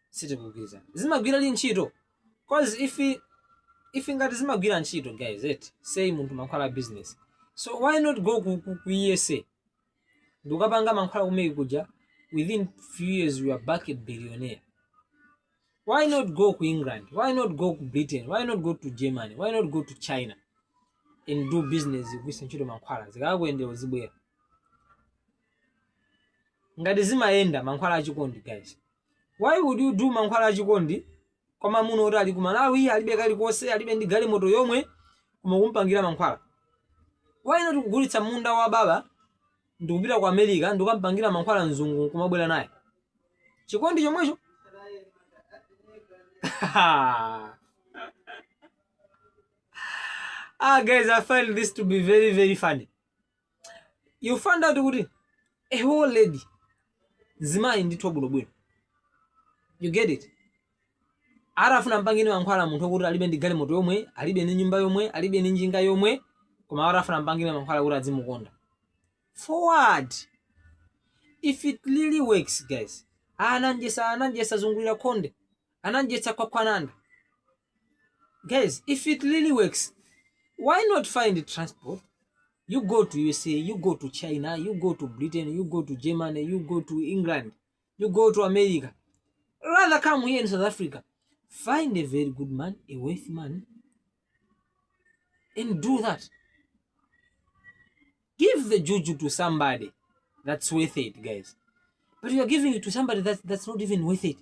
sitikugwirizana. Zimagwira li ntchito? Cause if ngati zimagwira ntchito, guys, say munthu mankhwala business, so why not go ku ESA ndukapanga mankhwala kumene kuja, within few years you are back a billionaire? Why not go to England? Why not go to Britain? Why not go to Germany? Why not go to China and do business with ntchito mankhwala zikakuyendera uzibwera? Ngati zimayenda mankhwala achikondi, guys, why would you do mankhwala achikondi koma muno oti ali ku Malawi alibe kalikonse, alibe ndi galimoto yomwe kumakumpangira mankhwala? Why not kugulitsa munda wa baba ndikupita ku America ndikampangira mankhwala mzungu kumabwera naye chikondi chomwecho? Guys, I find this to be very, very funny. You found out kuti a whole lady zimayi ndithu bwinobwino. You get it? Arafuna mpangeni mankhwala munthu kuti alibe ndi galimoto yomwe, alibe ndi nyumba yomwe, alibe ndi njinga yomwe, koma arafuna mpangeni mankhwala kuti azimukonda. Forward. If it really works, guys, ananjesa zungulira konde, ananjesa kwa kwananda. Guys, if it really works, why not find transport? You go to USA, you go to China, you go to Britain, you go to Germany, you go to England, you go to America. Rather come here in South Africa, find a very good man, a wealthy man, and do that. Give the juju to somebody that's worth it, guys. But you are giving it to somebody that's not even worth it.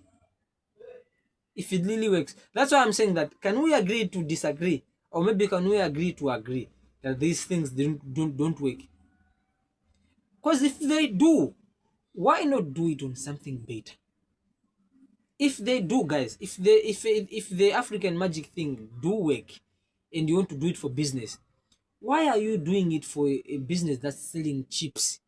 If it really works. That's why I'm saying that, can we agree to disagree? Or maybe can we agree to agree that these things don't work? Because if they do, why not do it on something better? If they do, guys, if the African magic thing do work and you want to do it for business, why are you doing it for a business that's selling chips?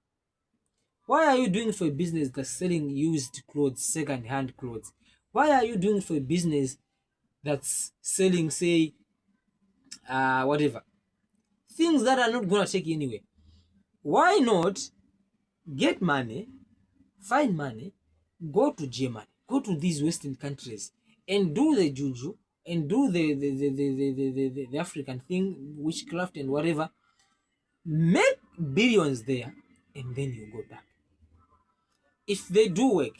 Why are you doing it for a business that's selling used clothes, second-hand clothes? Why are you doing it for a business that's selling, say, whatever, things that are not gonna take you anywhere? Why not get money, find money, go to Germany, go to these Western countries, and do the juju and do the African thing, witchcraft and whatever, make billions there, and then you go back. If they do work,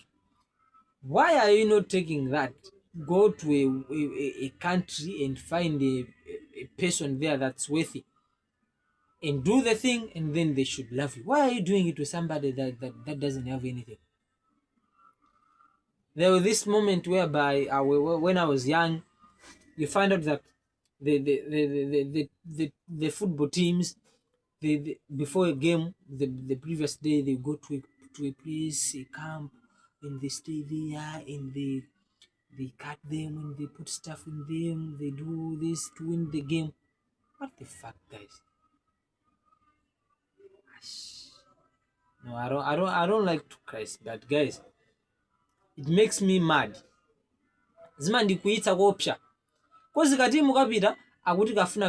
why are you not taking that? Go to a country and find a person there that's worthy and do the thing, and then they should love you. Why are you doing it to somebody that doesn't have anything? There was this moment whereby when I was young, you find out that the football teams, before a game, the previous day, they go to a place, a camp, and they stay there, and they cut them, and they put stuff in them, they do this to win the game. What the fuck, guys? No, I don't like to curse, but guys, it makes me mad. Zima ndikuita kopsha. Kozi katimu kapita akuti kafuna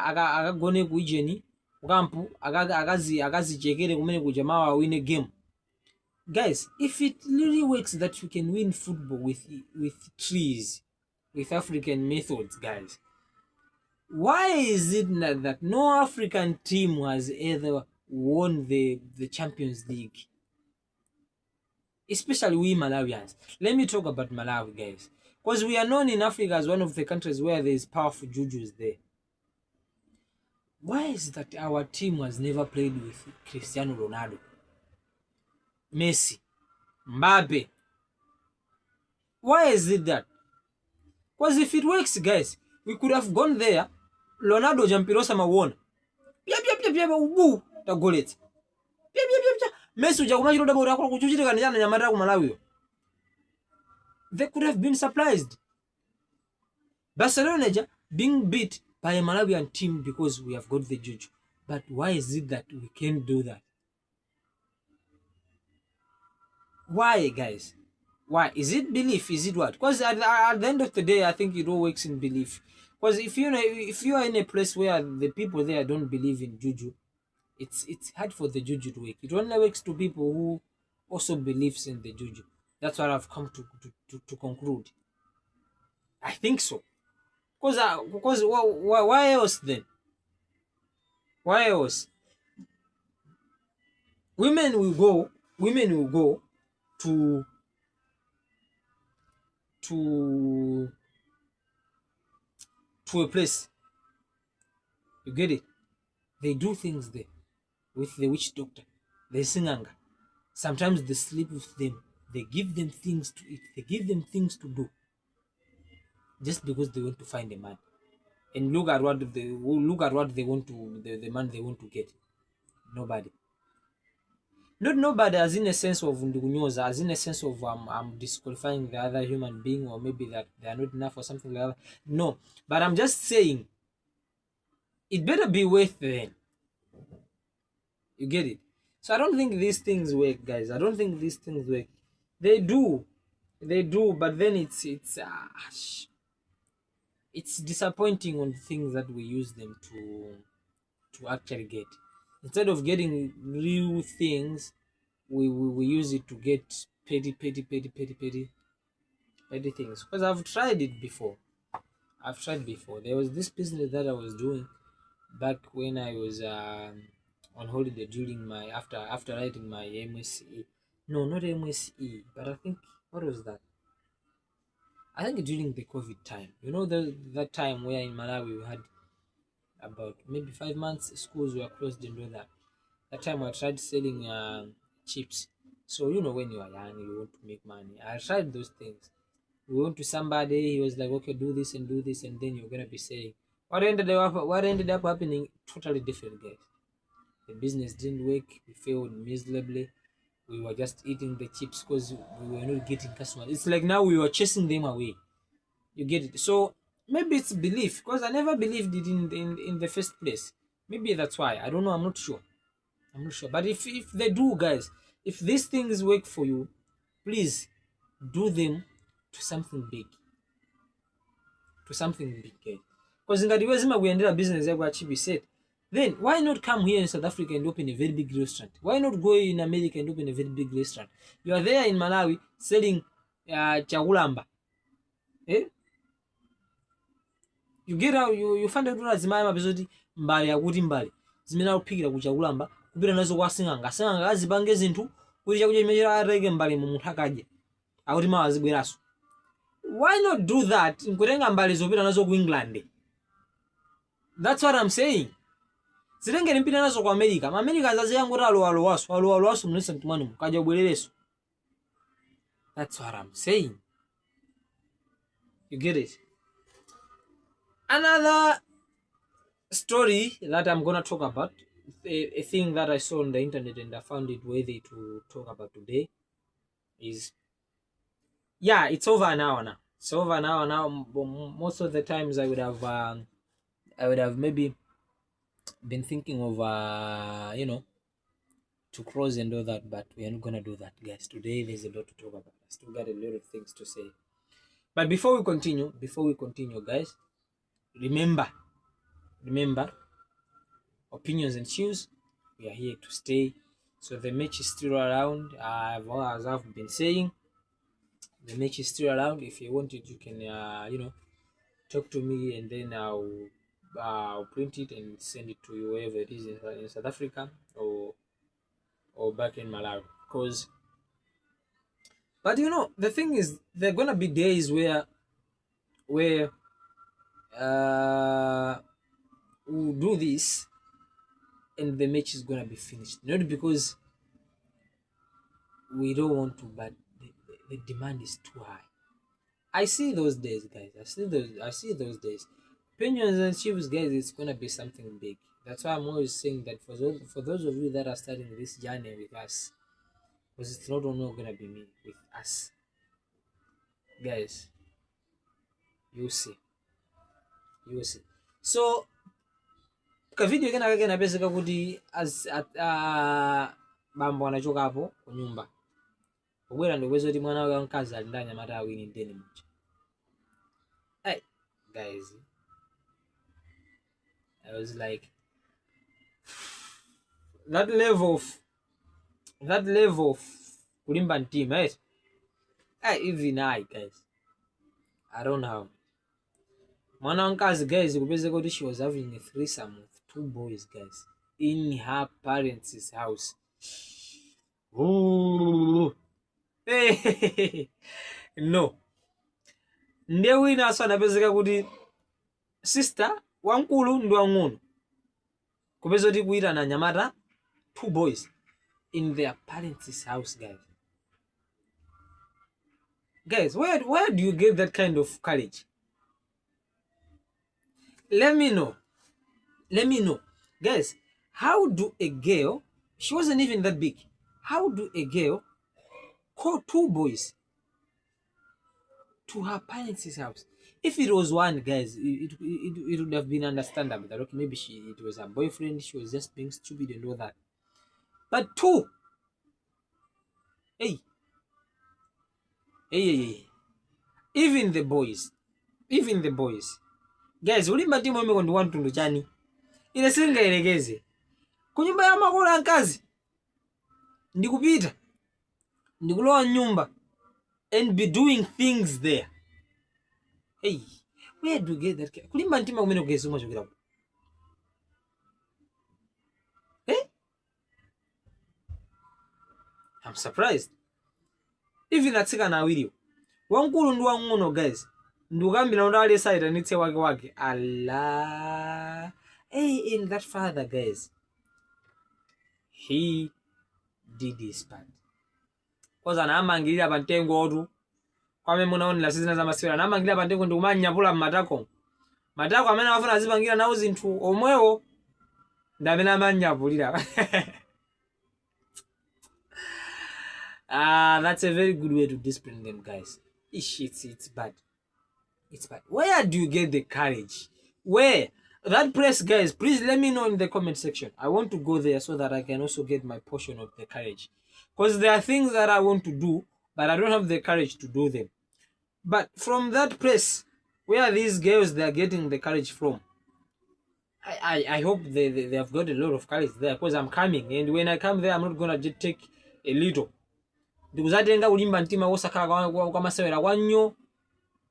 akagone kuijeni ukampu akazichekere kumene kuja mawa win a game. Guys, if it really works that you can win football with trees, with African methods, guys, why is it that no African team has ever won the Champions League? Especially we Malawians. Let me talk about Malawi, guys, because we are known in Africa as one of the countries where there is powerful jujus there. Why is it that our team has never played with Cristiano Ronaldo, Messi, Mbappe? Why is it that? Because if it works, guys, we could have gone there. Ronaldo jampirosa mawona. Pia ubu ta golet. Pia. Messi uja kumachiro dabo rakolo kuchuchite kanjana nyamara ku Malawi. They could have been surprised. Barcelona being beat by a Malawian team because we have got the juju. But why is it that we can't do that? Why, guys? Why? Is it belief? Is it what? Because at the end of the day, I think it all works in belief. Because if you are in a place where the people there don't believe in juju, it's hard for the juju to work. It only works to people who also believes in the juju. That's what I've come to conclude. I think so. Because why else then? Why else? Women will go to a place. You get it? They do things there with the witch doctor. They singanga. Sometimes they sleep with them. They give them things to eat. They give them things to do. Just because they want to find a man. And look at what they want to, the man they want to get. Nobody. Not nobody as in a sense of ndugunyoza, as in a sense of I'm disqualifying the other human being, or maybe that they are not enough or something like that. No. But I'm just saying it better be worth them. You get it? So I don't think these things work, guys. I don't think these things work. They do, but then it's disappointing on things that we use them to actually get. Instead of getting real things, we use it to get petty things. Because I've tried it before. There was this business that I was doing back when I was on holiday during my after writing my MSE. No, not MSE, but I think, what was that? I think during the COVID time. You know, that time where in Malawi we had about maybe 5 months schools were closed and all that. That time I tried selling chips. So you know, when you are young, you want to make money. I tried those things. We went to somebody, he was like, okay, do this, and then you're gonna be saying what ended up happening. Totally different, guys. The business didn't work. We failed miserably. We were just eating the chips because we were not getting customers. It's like now we were chasing them away. You get it? So maybe it's belief, because I never believed it in the first place. Maybe that's why. I don't know. I'm not sure. But if they do, guys, if these things work for you, please do them to something big. Guys. Because in we ended a business like what Chibi said. Then why not come here in South Africa and open a very big restaurant? Why not go in America and open a very big restaurant? You are there in Malawi selling chagulamba. You get out, you find out that zimaya mapezoti mbali yakuti mbali zimene akuphikira kucha kulamba kupita nazo kwa sing'anga sing'anga azipange zinthu kuti chakudya chimene ateke mbali mu munthu akadye akuti mawa azibweraso. Why not do that nkutenga mbali zopita nazo ku England? That's what I'm saying. Zitengeni mpita nazo ku America. Ma America zaziyanguti alo mnesa mtumani mukadya ubwerereso. That's what I'm saying. You get it? Another story that I'm gonna talk about, a thing that I saw on the internet and I found it worthy to talk about today, is it's over an hour now. It's over an hour now. Most of the times I would have maybe been thinking of to close and all that, but we are not gonna do that, guys. Today there's a lot to talk about. I still got a lot of things to say. But before we continue, guys, remember, opinions and shoes, we are here to stay. So the match is still around. As I've been saying, the match is still around. If you want it, you can talk to me, and then I'll print it and send it to you wherever it is in South Africa or back in Malawi. But the thing is, there are gonna be days where we'll do this and the match is gonna be finished. Not because we don't want to, but the demand is too high. I see those days, guys. I see those days. Opinions and chiefs, guys, it's gonna be something big. That's why I'm always saying that for those of you that are starting this journey with us, because it's not only gonna be me, with us, guys. You see. So ka video kena peseka kuti as bambo anachoka hapo ku nyumba kubwera ndikwezo kuti mwana wake mkazi ali ndanya mata awini ndeni mucha. Hey guys, I was like, that level of kulimba ntima, right? Even I, guys, I don't know. Mwana wankazi, guys, kupeze kuti she was having a threesome with 2 boys, guys, in her parents' house. Ooh. Hey. No. Ndiye wina aso anapezeka kuti sister wankulu ndi wang'ono kupeza kuti kuita na nyamata 2 boys in their parents' house, guys. Guys, where do you get that kind of courage? Let me know. Guys, how do a girl, she wasn't even that big, how do a girl call 2 boys to her parents' house? If it was one, guys, it would have been understandable that, okay, maybe it was her boyfriend, she was just being stupid and all that. But 2, hey, even the boys, guys, ulimba timu ime kondi wantundu chani ine singayerekeze kunyumba ya makolo ankazi ndikupita ndikulowa nyumba and be doing things there. Hey, where do you get that? Kulimba ntima kumene kugezi umachokera. Hey, I'm surprised. Even atsikana awiri wankulu ndi wang'ono, guys, ndukambira ndo ali side anitse wake Allah. Hey, in that father, guys, he did his part. Koza na amangirira pantengo otu kwame munaonera sizina za masewera na amangirira pantengo ndikumanyapula matako amene afuna azipangira nawo zinthu omwewo ndamene amanyapulira. That's a very good way to discipline them, guys. It's bad. Where do you get the courage? Where? That place, guys, please let me know in the comment section. I want to go there so that I can also get my portion of the courage. Because there are things that I want to do, but I don't have the courage to do them. But from that place, where these girls, they are getting the courage from, I hope they have got a lot of courage there, because I'm coming. And when I come there, I'm not going to just take a little. Ndikuzatenga ulimba ntima wosakala kwa masewera wanyo.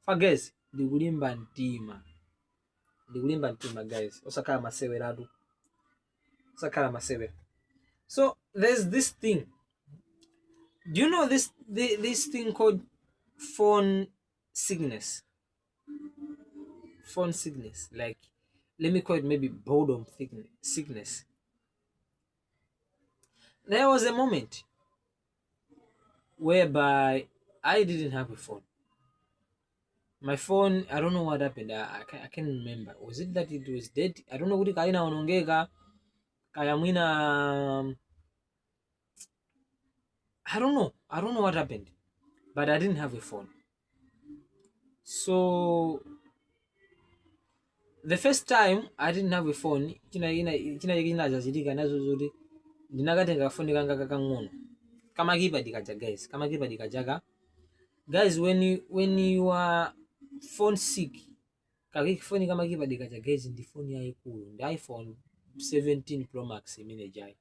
For guys, ndikulimba ntima ndikulimba mtima guys, osakhala maseweratu, osakhala masewera. So there's this thing, do you know this thing called phone sickness? Phone sickness, like, let me call it maybe boredom sickness. There was a moment whereby I didn't have a phone. My phone, I don't know what happened. I can't remember. Was it that it was dead? I don't know kuti kaina onongeka kaya mwina, I don't know what happened, but I didn't have a phone. So the first time I didn't have a phone, china chachitika nazo zoti ndinakatenga phone kanga kakang'ono kama keypad kaja guys, kama keypad kaja guys, when you are phone sick, phone kama keypad kaja guys, ndi phone yayikulu, ndi iPhone 17 Pro Max imene jai,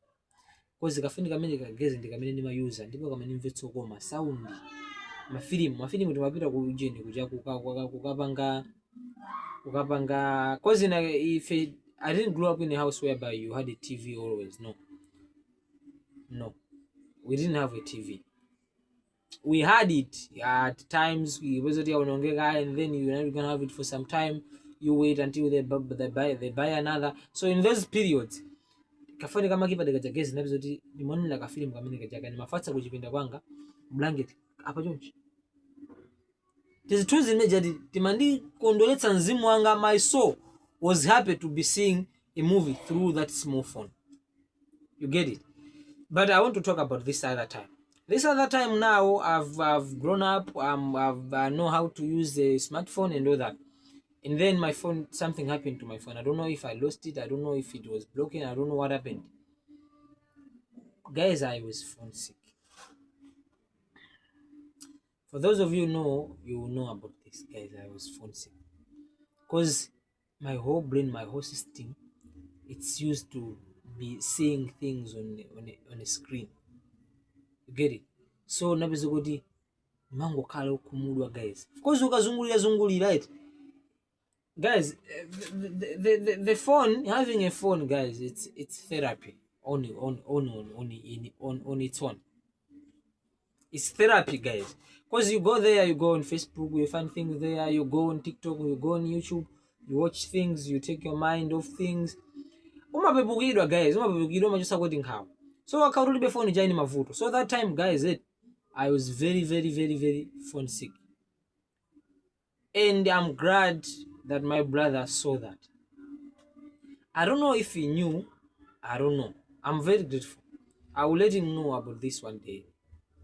cause kafuni kamene kagezi ndikamene ndimayuza, ndipo kamene mvetso koma sound mafilimu timapita ku ujeni kuja kukapanga cause if I didn't grow up in a house whereby you had a TV always. No, we didn't have a TV. We had it at times, we wasn't onongeka, and then you're not gonna have it for some time. You wait until they buy another. So in those periods, kafoni kama keypad kaja guys, ndabizoti ndimonela ka film kamene kaja ni mafatsa kuchipinda kwanga blanket apa chonchi. This truth imagine timandi kondoletsa mzimu wanga, my soul was happy to be seeing a movie through that small phone. You get it? But I want to talk about this other time. This other time now, I've grown up, I know how to use the smartphone and all that. And then my phone, something happened to my phone. I don't know if I lost it, I don't know if it was broken, I don't know what happened. Guys, I was phone sick. For those of you know, you will know about this, guys. I was phone sick. Because my whole brain, my whole system, it's used to be seeing things on a screen. You get it? So nabizogodi mango kala kumudwa guys. Of course ukazungulira right? Guys, the phone, having a phone, guys, it's therapy on its own. It's therapy, guys. Because you go there, you go on Facebook, you find things there, you go on TikTok, you go on YouTube, you watch things, you take your mind off things. Umapepukidwa guys, umapepukidwa majusa kweti nkhawa. So akarulibe phone jaini mavuto. So that time guys, I was very phone sick. And I'm glad that my brother saw that. I don't know if he knew, I don't know. I'm very grateful. I will let him know about this one day.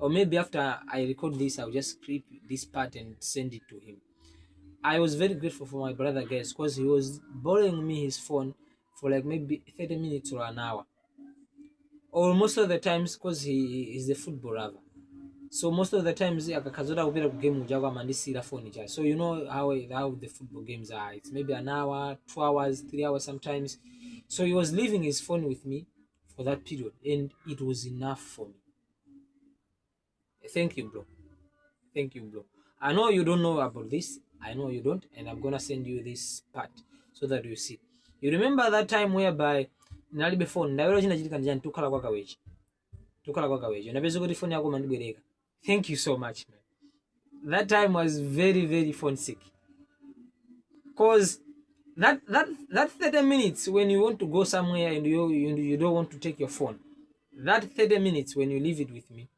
Or maybe after I record this, I'll just clip this part and send it to him. I was very grateful for my brother, guys, because he was borrowing me his phone for like maybe 30 minutes or an hour. Or most of the times, because he is a football lover. So most of the times, akakazoda kupita ku game ujagwa mandisira phone ja. So you know how the football games are. It's maybe an hour, 2 hours, 3 hours sometimes. So he was leaving his phone with me for that period, and it was enough for me. Thank you, bro. Thank you, bro. I know you don't know about this. I know you don't, and I'm gonna send you this part so that you see. You remember that time whereby nalibe phone ndawero china chitika njani tukhala kwa kawechi. Unapeza kuti phone yako mandibwereka. Thank you so much, man. That time was very phone sick. Cause that 30 minutes when you want to go somewhere and you don't want to take your phone. That 30 minutes when you leave it with me,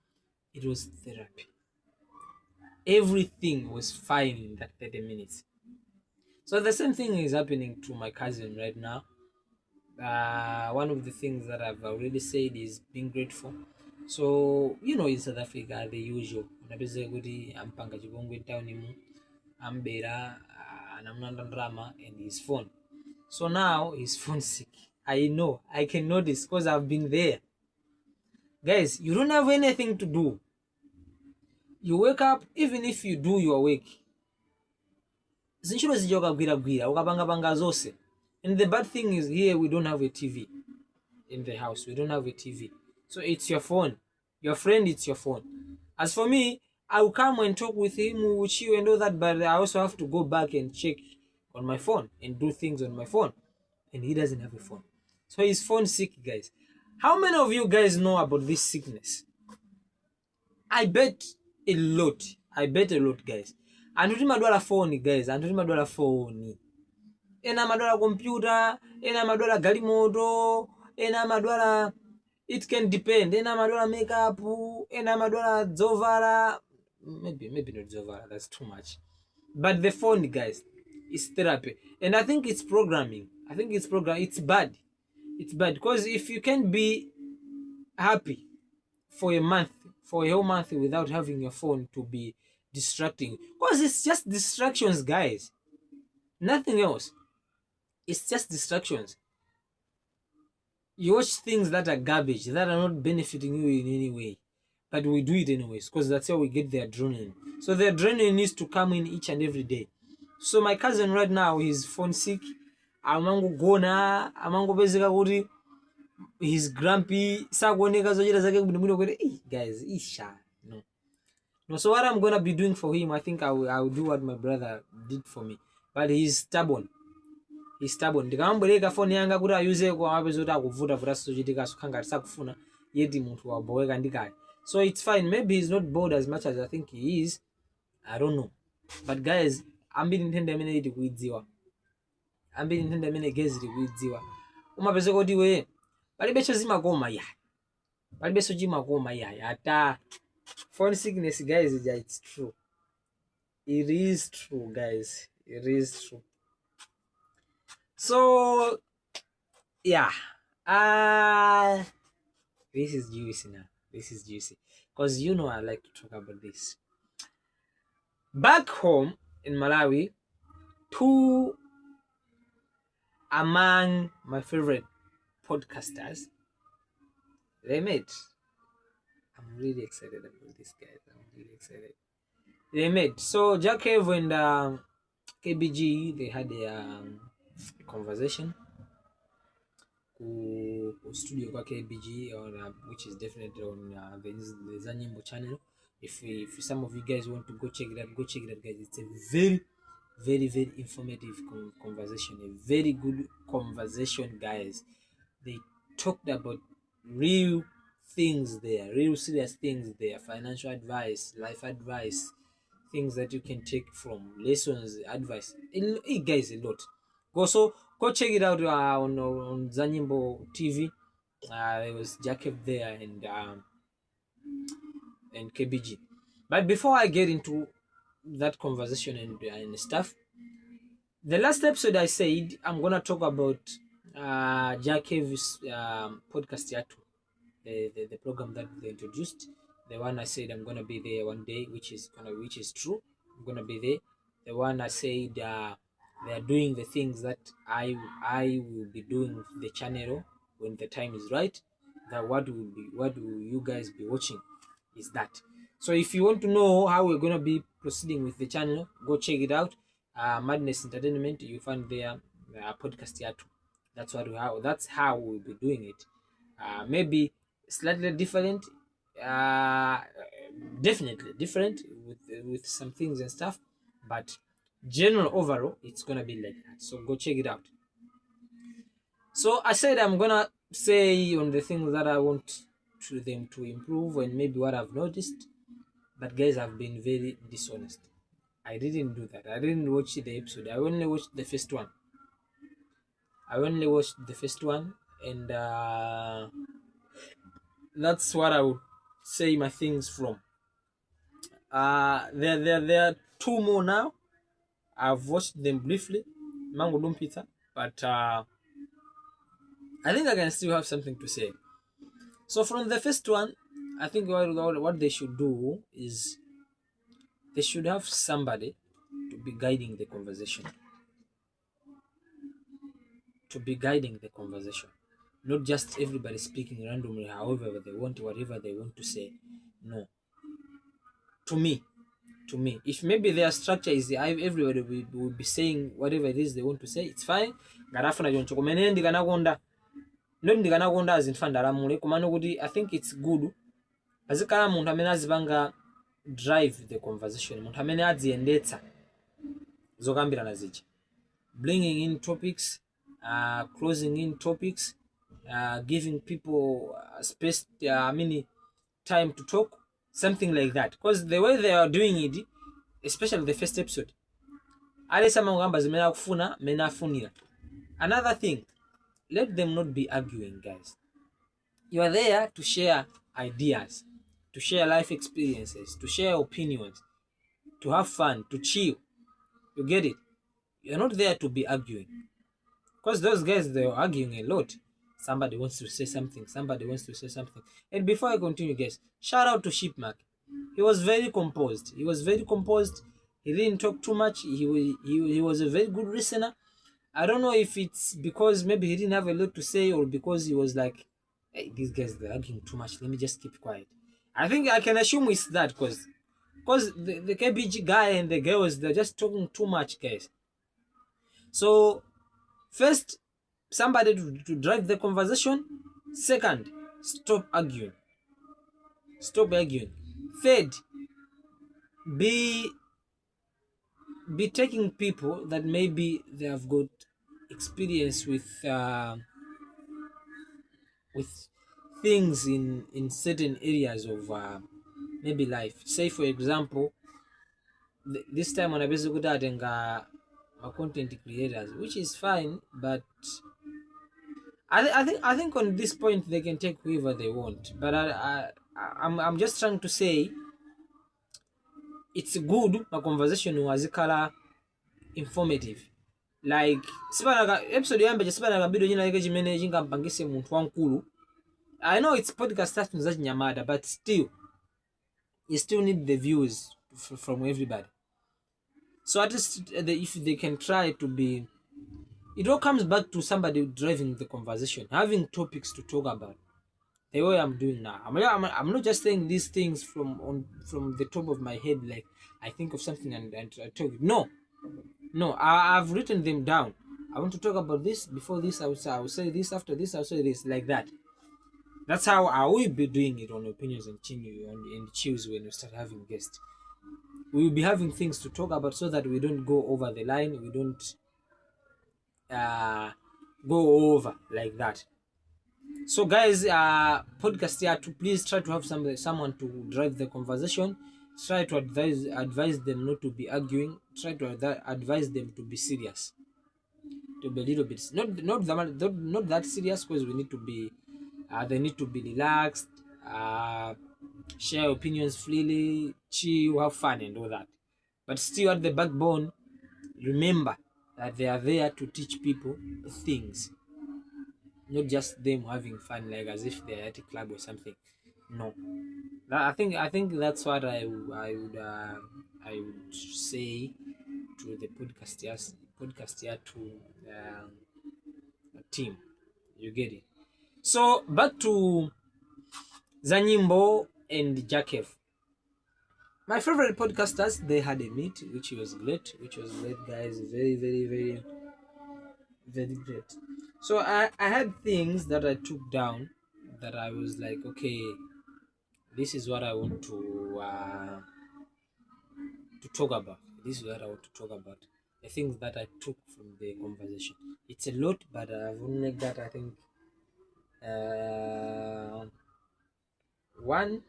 it was therapy. Everything was fine in that 30 minutes. So the same thing is happening to my cousin right now. One of the things that I've already said is being grateful. So, you know, in South Africa, the usual. Unapeza kuti ampanga chibongwe town imu, ambera, anamnanda drama, and his phone. So now, his phone sick. I know, I can know this because I've been there. Guys, you don't have anything to do. You wake up, even if you do your work. Zinchiro zijoka gwira, ukapanga zose. And the bad thing is here, we don't have a TV in the house. We don't have a TV. So it's your phone. Your friend, it's your phone. As for me, I will come and talk with him, with you and all that, but I also have to go back and check on my phone and do things on my phone, and he doesn't have a phone. So he's phone sick, guys. How many of you guys know about this sickness? I bet a lot. I bet a lot, guys. Antuti madwala phone, guys. Antuti madwala phone. Ena madwala computer, ena madwala galimoto, ena madwala, it can depend. Ena madwala makeup, ena madwala zovala. Maybe not zovala, that's too much. But the phone, guys, is therapy. And I think it's programming. It's bad. It's bad because if you can be happy for a month, for a whole month without having your phone to be distracting, because it's just distractions, guys. Nothing else. It's just distractions. You watch things that are garbage, that are not benefiting you in any way, but we do it anyways because that's how we get the adrenaline. So the adrenaline needs to come in each and every day. So my cousin right now, he's phone sick. Amango gona, amango bezeka kuti he's grumpy. Sakuoneka zochita zake bwino kuti guys, isha. No. So what I'm gonna be doing for him, I think I will do what my brother did for me. But he's stubborn. Ndikamamboleka phone yanga kuti ayuze kwa apezo kuti akuvuta vuta sochitika sukhanga sakufuna yeti munthu waboweka ndikale. So it's fine. Maybe he's not bored as much as I think he is. I don't know. But guys, ambiri nthenda imene iti kuidziwa. Ambiri nthenda imene gezi iti kuidziwa. Umapeza kuti we palibe chozimakoma ya. Palibe chozimakoma ya. Ata phone sickness, guys, it's true. It is true, guys. It is true. So yeah. This is juicy now. This is juicy. Because you know I like to talk about this. Back home in Malawi, two among my favorite podcasters, they met. I'm really excited about this, guys. I'm really excited. They met. So Jaa Kev and KBG, they had a conversation. Studio kwa KBG, which is definitely on the Zanyimbo channel. If some of you guys want to go check it out, guys. It's a very, very, very informative conversation. A very good conversation, guys. They talked about real things there, real serious things there, financial advice, life advice, things that you can take from lessons, advice. It guys, a lot. Go check it out on Zanyimbo TV. There was Jaa Kev there and KBG. But before I get into that conversation and stuff, the last episode I said I'm gonna talk about Jaa Kev's podcast Yatu, the program that they introduced. The one I said I'm gonna be there one day, which is true. I'm gonna be there. The one I said they are doing the things that I will be doing with the channel when the time is right. That what will you guys be watching is that. So if you want to know how we're gonna be proceeding with the channel, go check it out. Madness Entertainment, you find their podcast here too. That's how we'll be doing it. Maybe slightly different, definitely different with some things and stuff, but general overall it's gonna be like that. So go check it out. So I said I'm gonna say on the things that I want them to improve and maybe what I've noticed, but guys, I've been very dishonest. I didn't do that. I didn't watch the episode. I only watched the first one. And that's what I would say my things from. There are two more now. I've watched them briefly, Mango Dum Pizza, but I think I can still have something to say. So from the first one, I think what they should do is they should have somebody to be guiding the conversation. Not just everybody speaking randomly, however they want, whatever they want to say. No. To me, if maybe their structure is everybody will be saying whatever it is they want to say, it's fine. Garafuna joncho kumene ndikanakonda azintfanda lamule kumano kuti I think it's good azikala munthu amene azipanga drive the conversation, munthu amene adziyendetsa zokambirana zija. bringing in topics, closing in topics, giving people space, time to talk, something like that. Because the way they are doing it, especially the first episode, another thing, let them not be arguing, guys. You are there to share ideas, to share life experiences, to share opinions, to have fun, to chill. You get it? You're not there to be arguing. Because those guys, they are arguing a lot. Somebody wants to say something. Somebody wants to say something. And before I continue, guys, shout out to Shipmark. He was very composed. He didn't talk too much. He was a very good listener. I don't know if it's because maybe he didn't have a lot to say, or because he was like, hey, these guys, they're arguing too much. Let me just keep quiet. I think I can assume it's that, because the KBG guy and the girls, they're just talking too much, guys. So first, somebody to drive the conversation. Second, stop arguing. Third, be taking people that maybe they have got experience with things in certain areas of maybe life. Say for example, this time on a basic content creators, which is fine, but I think on this point they can take whoever they want. But I'm just trying to say it's good my conversation was color informative. Like episode yambe sipanaga bido nyina yake chimene chingampangise muntu wankulu. I know it's podcast stuff za nyamada, but still you still need the views from everybody. So at least if they can try to be, it all comes back to somebody driving the conversation, having topics to talk about. The way I'm doing now, I'm not just saying these things from the top of my head, like I think of something and I talk. No, I've written them down. I want to talk about this. Before this, I will say this. After this, I'll say this, like that. That's how I will be doing it on Opinions and Chills when we start having guests. We will be having things to talk about so that we don't go over the line. We don't go over like that. So guys, podcast here, to please try to have someone to drive the conversation. Try to advise them not to be arguing. Try to advise them to be serious, to be a little bit not that serious, because we need to be they need to be relaxed, share opinions freely, chill, have fun and all that. But still at the backbone, remember that they are there to teach people things, not just them having fun like as if they're at a club or something. No, I think that's what I would say to the podcast here to team. You get it? So back to Zanyimbo and Jaa Kev. My favorite podcasters, they had a meet, which was great, guys. Very, very, very, very great. So I had things that I took down that I was like, okay, this is what I want to talk about. This is what I want to talk about. The things that I took from the conversation. It's a lot, but I've only got, I think, one.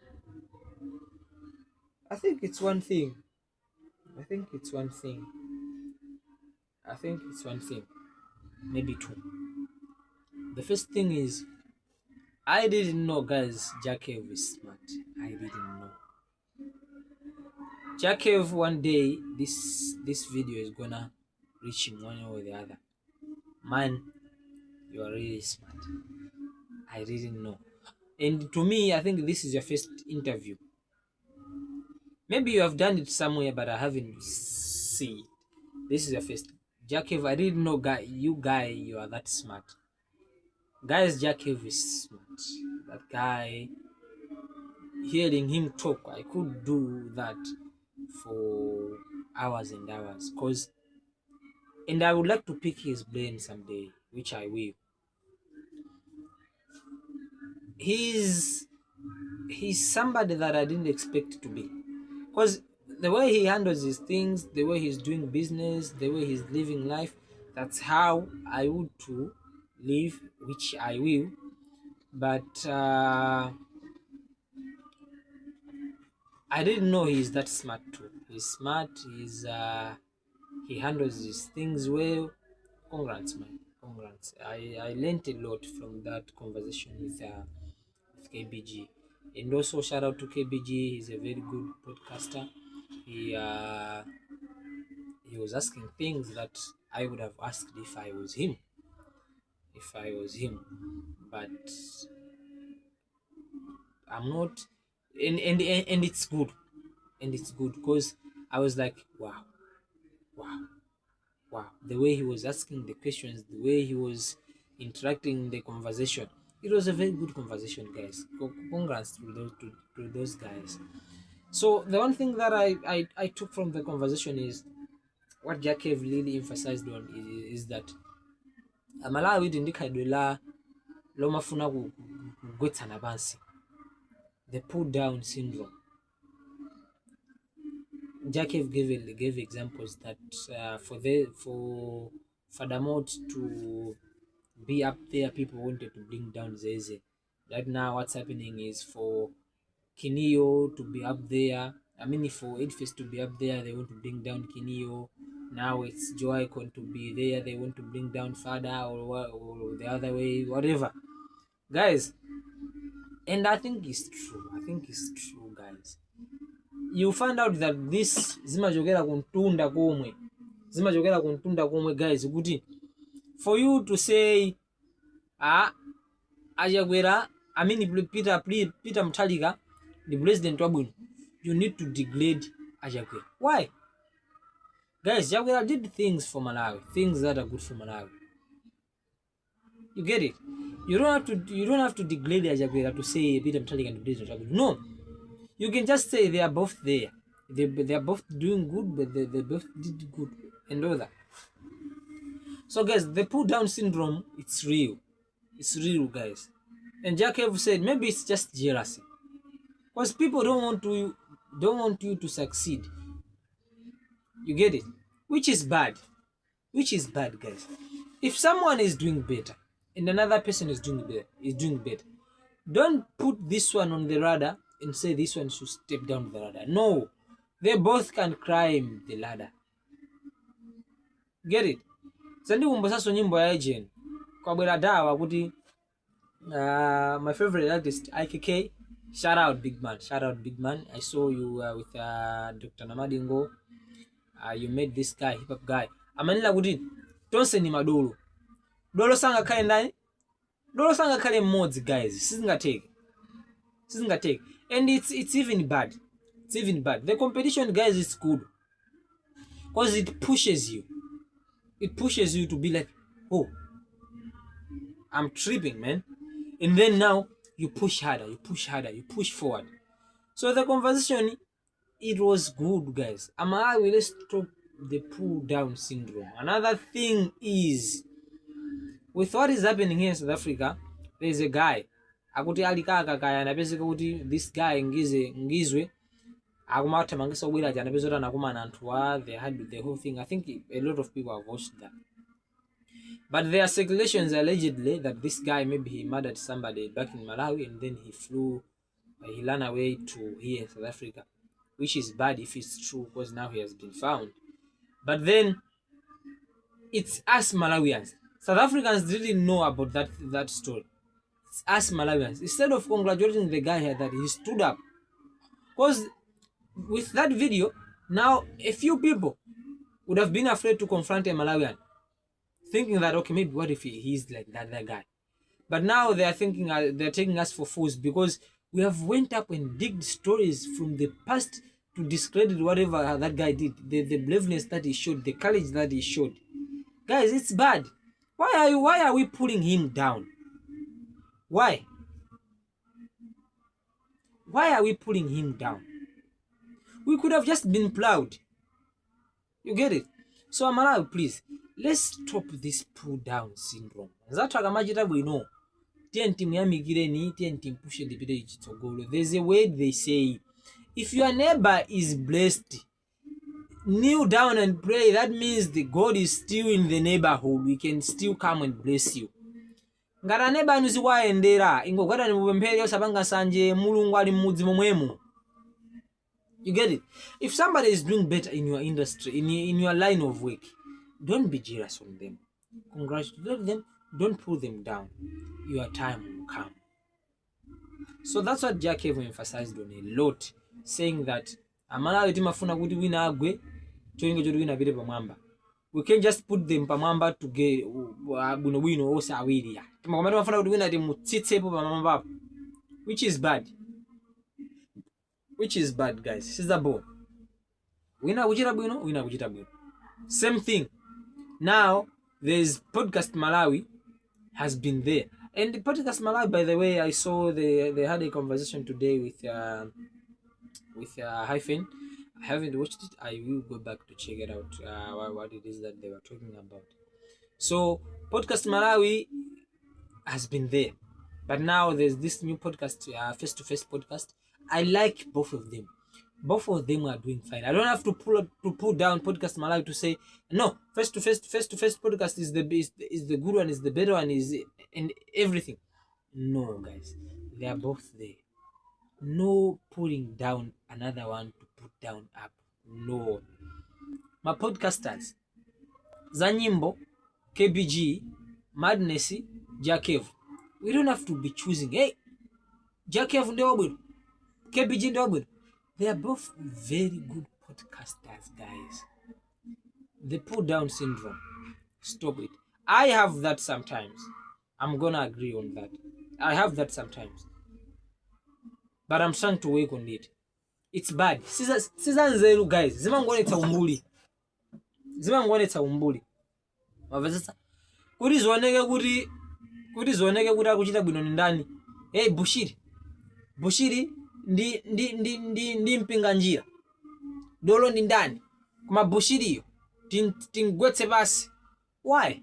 I think it's one thing. Maybe two. The first thing is, I didn't know, guys, Jaa Kev is smart. I didn't know. Jaa Kev, one day, this video is gonna reach him one way or the other. Man, you are really smart. I didn't know. And to me, I think this is your first interview. Maybe you have done it somewhere, but I haven't seen it. This is your first. Jaa Kev, I didn't know, you are that smart. Guys, Jaa Kev is smart. That guy, hearing him talk, I could do that for hours and hours. And I would like to pick his brain someday, which I will. He's somebody that I didn't expect to be. Because the way he handles his things, the way he's doing business, the way he's living life, That's how I would to live, which I will. But I didn't know he's that smart too. He's smart. He handles his things well. Congrats, man. Congrats. I learned a lot from that conversation with KBG. And also shout out to KBG. He's a very good podcaster. He uh, he was asking things that I would have asked if I was him. If I was him, but I'm not. And it's good, and it's good because I was like, wow, wow, wow. The way he was asking the questions, the way he was interacting in the conversation, it was a very good conversation, guys. Congrats to those guys. So the one thing that I took from the conversation is what Jaa Kev really emphasized on is that Malawi ndikhaidwe la lomafuna kugwetsana pansi, the pull down syndrome. Jaa Kev gave examples that for Fadamot to be up there, people wanted to bring down Zeze. Right now, what's happening is for Kinio to be up there. I mean, for Edfest to be up there, they want to bring down Kinio. Now it's Joycon to be there, they want to bring down Fada or the other way, whatever. Guys, and I think it's true. I think it's true, guys. You find out that this zimajogera kuntunda komwe, guys. Kuti for you to say Ajagwera, I mean Peter Mutharika, the president wabwino, you need to degrade Ajagwera. Why? Guys, Jagwera did things for Malawi, things that are good for Malawi. You get it? You don't have to degrade Ajagwera to say Peter Mutharika and the president wabwino. No. You can just say they are both there. They are both doing good, but they both did good and all that. So guys, the pull down syndrome, it's real. It's real, guys. And Jaa Kev said maybe it's just jealousy. Because people don't want you to succeed. You get it? Which is bad. Which is bad, guys. If someone is doing better and another person is doing better, don't put this one on the radar and say this one should step down the ladder. No, they both can climb the ladder. Get it? Sandi umbosaso nyimbo ya Agent kwa bwela dawa kuti my favorite artist IKK. Shout out big man. I saw you with Dr. Namadingo. You made this guy, hip hop guy. Amanila kuti tonse ni madolo. Dolo sanga kale ndani? Dolo sanga kale mods, guys. Sizingateke. And it's even bad. The competition, guys, is good because it pushes you. It pushes you to be like, oh, I'm tripping, man. And then now you push harder, you push forward. So the conversation, it was good, guys. Let's stop the pull down syndrome. Another thing is, with what is happening here in South Africa, there's a guy akuti alikaka kaya anapezeka kuti this guy ngizwe akumata mangisa wira jana bezota nakuma na antwa. They had the whole thing. I think a lot of people have watched that, but there are speculations allegedly that this guy, maybe he murdered somebody back in Malawi and then he ran away to here in South Africa, which is bad if it's true because now he has been found. But then it's us Malawians. South Africans didn't know about that story. It's us Malawians. Instead of congratulating the guy here that he stood up, because with that video, now a few people would have been afraid to confront a Malawian, thinking that okay, maybe what if he's like that guy. But now they are thinking they're taking us for fools because we have went up and digged stories from the past to discredit whatever that guy did, the braveness that he showed, the courage that he showed. Guys, it's bad. Why are we pulling him down? Why are we pulling him down? We could have just been proud. You get it? So Malawi, please, let's stop this pull down syndrome. There's a way they say, if your neighbor is blessed, kneel down and pray, that means the God is still in the neighborhood. We can still come and bless you. Ngati neighbor anu zikuwayendera ingogwada mupemphere osapanga sanje mulungu ali mmudzi momwemo. You get it? If somebody is doing better in your industry, in your line of work, don't be jealous on them. Congratulate them. Don't pull them down. Your time will come. So that's what Jaa Kev emphasized on a lot, saying that Amalawi timafuna kuti wina agwe cholinga choti wina apite pamwamba. We can't just put them pamwamba to get bwino osa awiri ya. Timakomati mafuna kuti wina timutsitsepo pamwamba, which is bad. Which is bad, guys. This is the ball. Wina kuchita bwino, wina kuchita bwino. Same thing. Now there's Podcast Malawi has been there. And the Podcast Malawi, by the way, I saw they had a conversation today with Hyphen. I haven't watched it. I will go back to check it out. What it is that they were talking about. So Podcast Malawi has been there, but now there's this new podcast, face-to-face podcast. I like both of them. Both of them are doing fine. I don't have to pull down Podcast Malawi to say no. Face-to-face podcast is the good one, is the better one, is and everything. No, guys, they are both there. No putting down another one to put down up. No. My podcasters, Zanyimbo, KBG, Madness, Jaa Kev. We don't have to be choosing. Hey, Jaa Kev ndio bwino, KBG ndio bwino. They are both very good podcasters, guys. The pull down syndrome. Stop it. I have that sometimes. I'm gonna agree on that. I have that sometimes. But I'm trying to work on it. It's bad. Season 0, guys. Zimangonetsa umbuli. Mavazisa. Kuti zoneke kuti akuchita bwino ni ndani? Hey, Bushiri ndi mpinga njira. Dolo ndi ndani? Kuma Bushiri yo tingwetse basi. Why?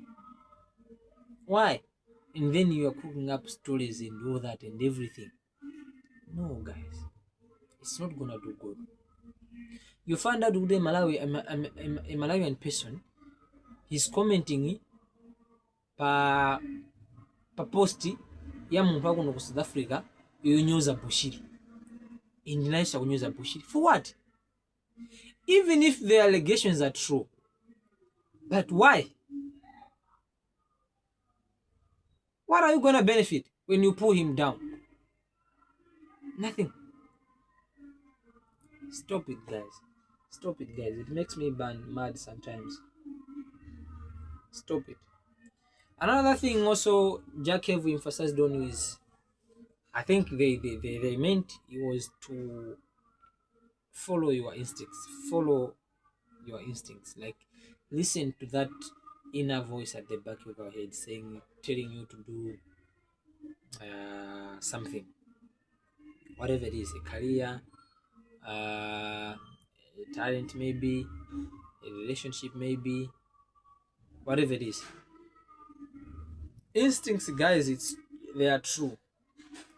And then you are cooking up stories and all that and everything. No, guys, it's not gonna do good. You find out today a Malawian person, he's commenting pa posti ya muntu akuno ku South Africa yonyoza Bushiri. Indinaisha kunyoza Bushiri. For what? Even if the allegations are true, but why? What are you gonna benefit when you pull him down? Nothing. Stop it, guys. It makes me mad sometimes. Stop it. Another thing also Jaa Kev emphasized on is, I think they meant it was to follow your instincts. Like, listen to that inner voice at the back of your head telling you to do something. Whatever it is, a career, a talent maybe, a relationship maybe, whatever it is. Instincts, guys, they are true.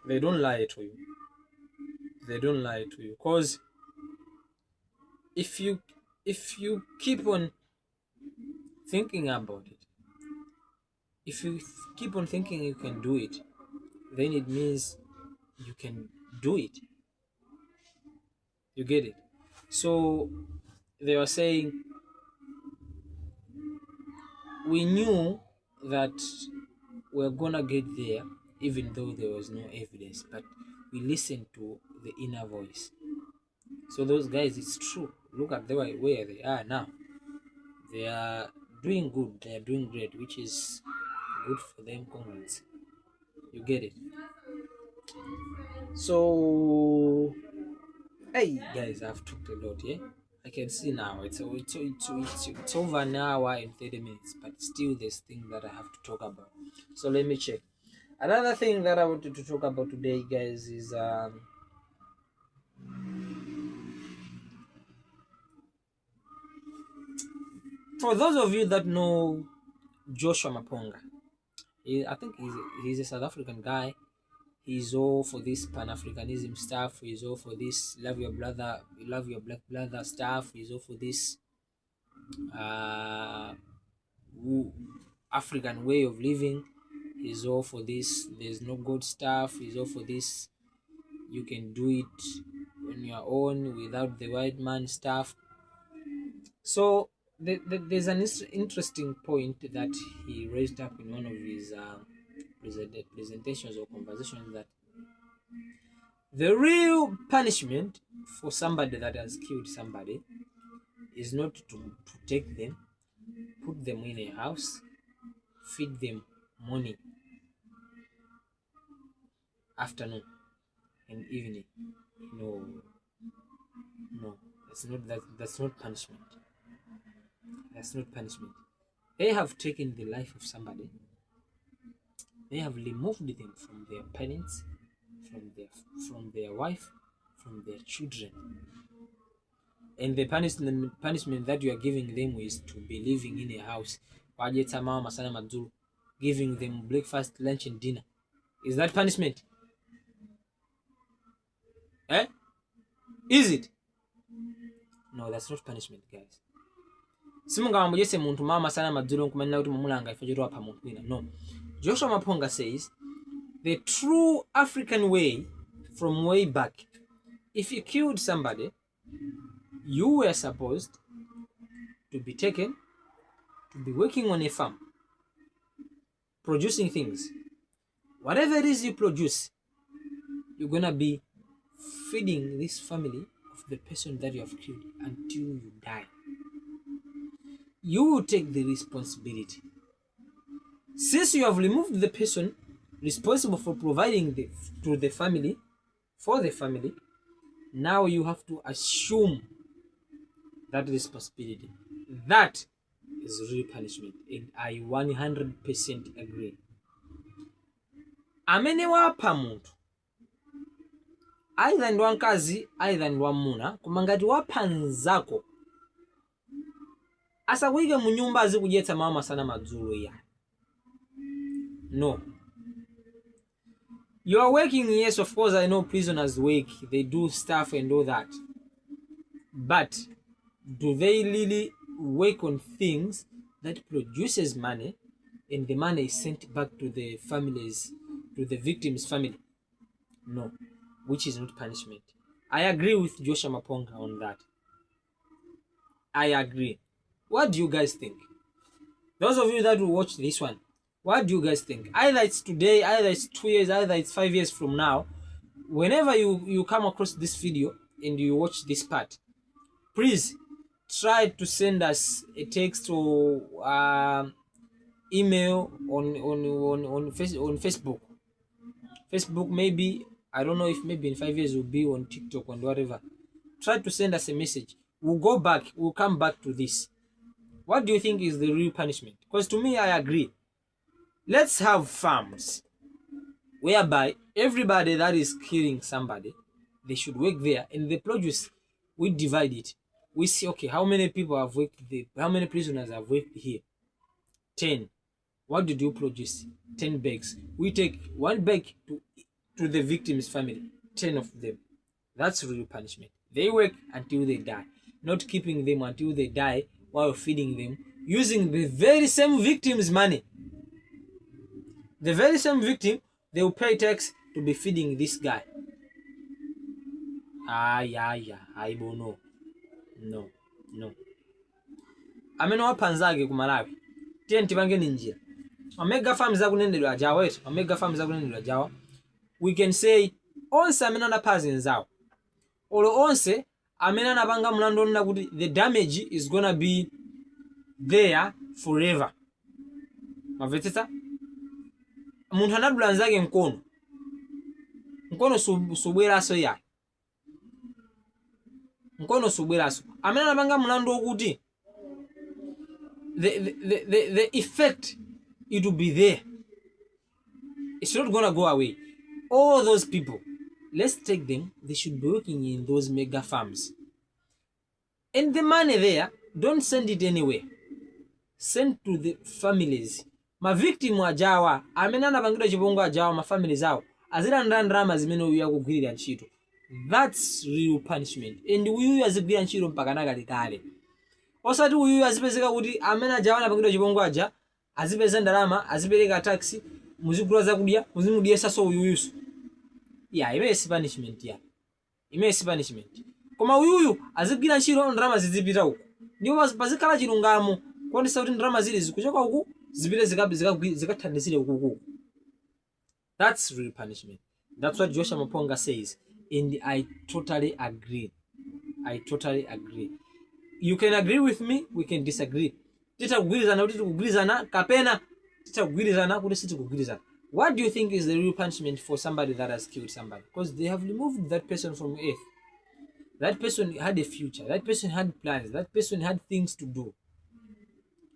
They don't lie to you. Because if you keep on thinking about it, if you keep on thinking you can do it, then it means you can do it. You get it? So they were saying, we knew that we're gonna get there even though there was no evidence, but we listened to the inner voice. So those guys, it's true. Look at where they are now. They are doing good. They are doing great, which is good for them. Congrats. You get it? So, hey guys, I've talked a lot. Yeah, I can see now it's over an hour and 30 minutes, but still there's things that I have to talk about. So let me check. Another thing that I wanted to talk about today, guys, is for those of you that know Joshua Maponga, I think he's a South African guy. He's all for this Pan-Africanism stuff. He's all for this love your black brother stuff. He's all for this African way of living. He's all for this. There's no good stuff. He's all for this. You can do it on your own without the white man stuff. So there's an interesting point that he raised up in one of his presentations or conversations, that the real punishment for somebody that has killed somebody is not to take them, put them in a house, feed them morning, afternoon, and evening. No, that's not punishment. That's not punishment. They have taken the life of somebody. They have removed them from their parents, from their wife, from their children. And the punishment that you are giving them is to be living in a house, giving them breakfast, lunch, and dinner. Is that punishment? Is it? No, that's not punishment, guys. No. Joshua Maponga says the true African way from way back, if you killed somebody, you were supposed to be taken to be working on a farm, producing things. Whatever it is you produce, you're gonna be feeding this family of the person that you have killed until you die. You will take the responsibility. Since you have removed the person responsible for providing to the family, for the family, now you have to assume that responsibility. That is real punishment, and I 100% agree. Amene wapha muntu, either ndi wankazi, either ndi wamuna, koma ngati wapha nzako, asakuyike mu nyumba azikudyetsa mawa masana madzulo ya. No. You are working, yes, of course, I know prisoners work, they do stuff and all that. But do they really work on things that produces money, and the money is sent back to the families, to the victim's family? No, which is not punishment. I agree with Joshua Maponga on that. I agree. What do you guys think? Those of you that will watch this one, what do you guys think? Either it's today, either it's 2 years, either it's 5 years from now. Whenever you come across this video and you watch this part, please try to send us a text or email on Facebook. Facebook, maybe, I don't know if maybe in 5 years we'll be on TikTok and whatever. Try to send us a message. We'll go back, we'll come back to this. What do you think is the real punishment? Because to me, I agree. Let's have farms whereby everybody that is killing somebody, they should work there, and the produce, we divide it. We see, okay, how many people have worked there? How many prisoners have worked here? 10. What did you produce? 10 bags. We take 1 bag to the victim's family. 10 of them. That's real punishment. They work until they die. Not keeping them until they die while feeding them, using the very same victim's money. The very same victim, they will pay tax to be feeding this guy. I don't know. No. Ameno wapanzage ku Malawi. Tiye ntibange ninjira. Omega farms zakunendelwa Jaa wetu. Omega farms zakunendelwa Jaa. We can say onse amena na pazi nzawo. Olo onse amena na banga mulando na kuti the damage is gonna be there forever. Maveteta? Muntu anadula nzake mkono. Mkono subweraso ya. Mkono subweraso. Amena na banga mulando okuti the effect, it will be there. It's not gonna go away. All those people, let's take them, they should be working in those mega farms. And the money there, don't send it anywhere. Send to the families. Ma victim wa Jaa, amena na bangida chibongo Jaa, ma families zao, azira ndandrama zimene uya kugwirira ntchito. That's real punishment. And we as a mpaka nagali kale. osati uyu azipezeka kuti amene ajawana pangidwa chipongwe aja azipeza ndalama azipereka taxi muzigula zakudya muzimudyesa so uyuyuso imene si punishment imene si punishment koma uyuyu azigwira ntchito ndalama zizipita uku ndipo pazikhala chilungamo kuonesa kuti ndalama zili zikuchoka uku zipite zikathandizire uku. That's real punishment. That's what Joshua Maponga says, and I totally agree. You can agree with me, we can disagree. Titakugwirizana kuti tikugwirizana kapena titakugwirizana kuti sitikugwirizana. What do you think is the real punishment for somebody that has killed somebody? Because they have removed that person from earth. That person had a future. That person had plans. That person had things to do.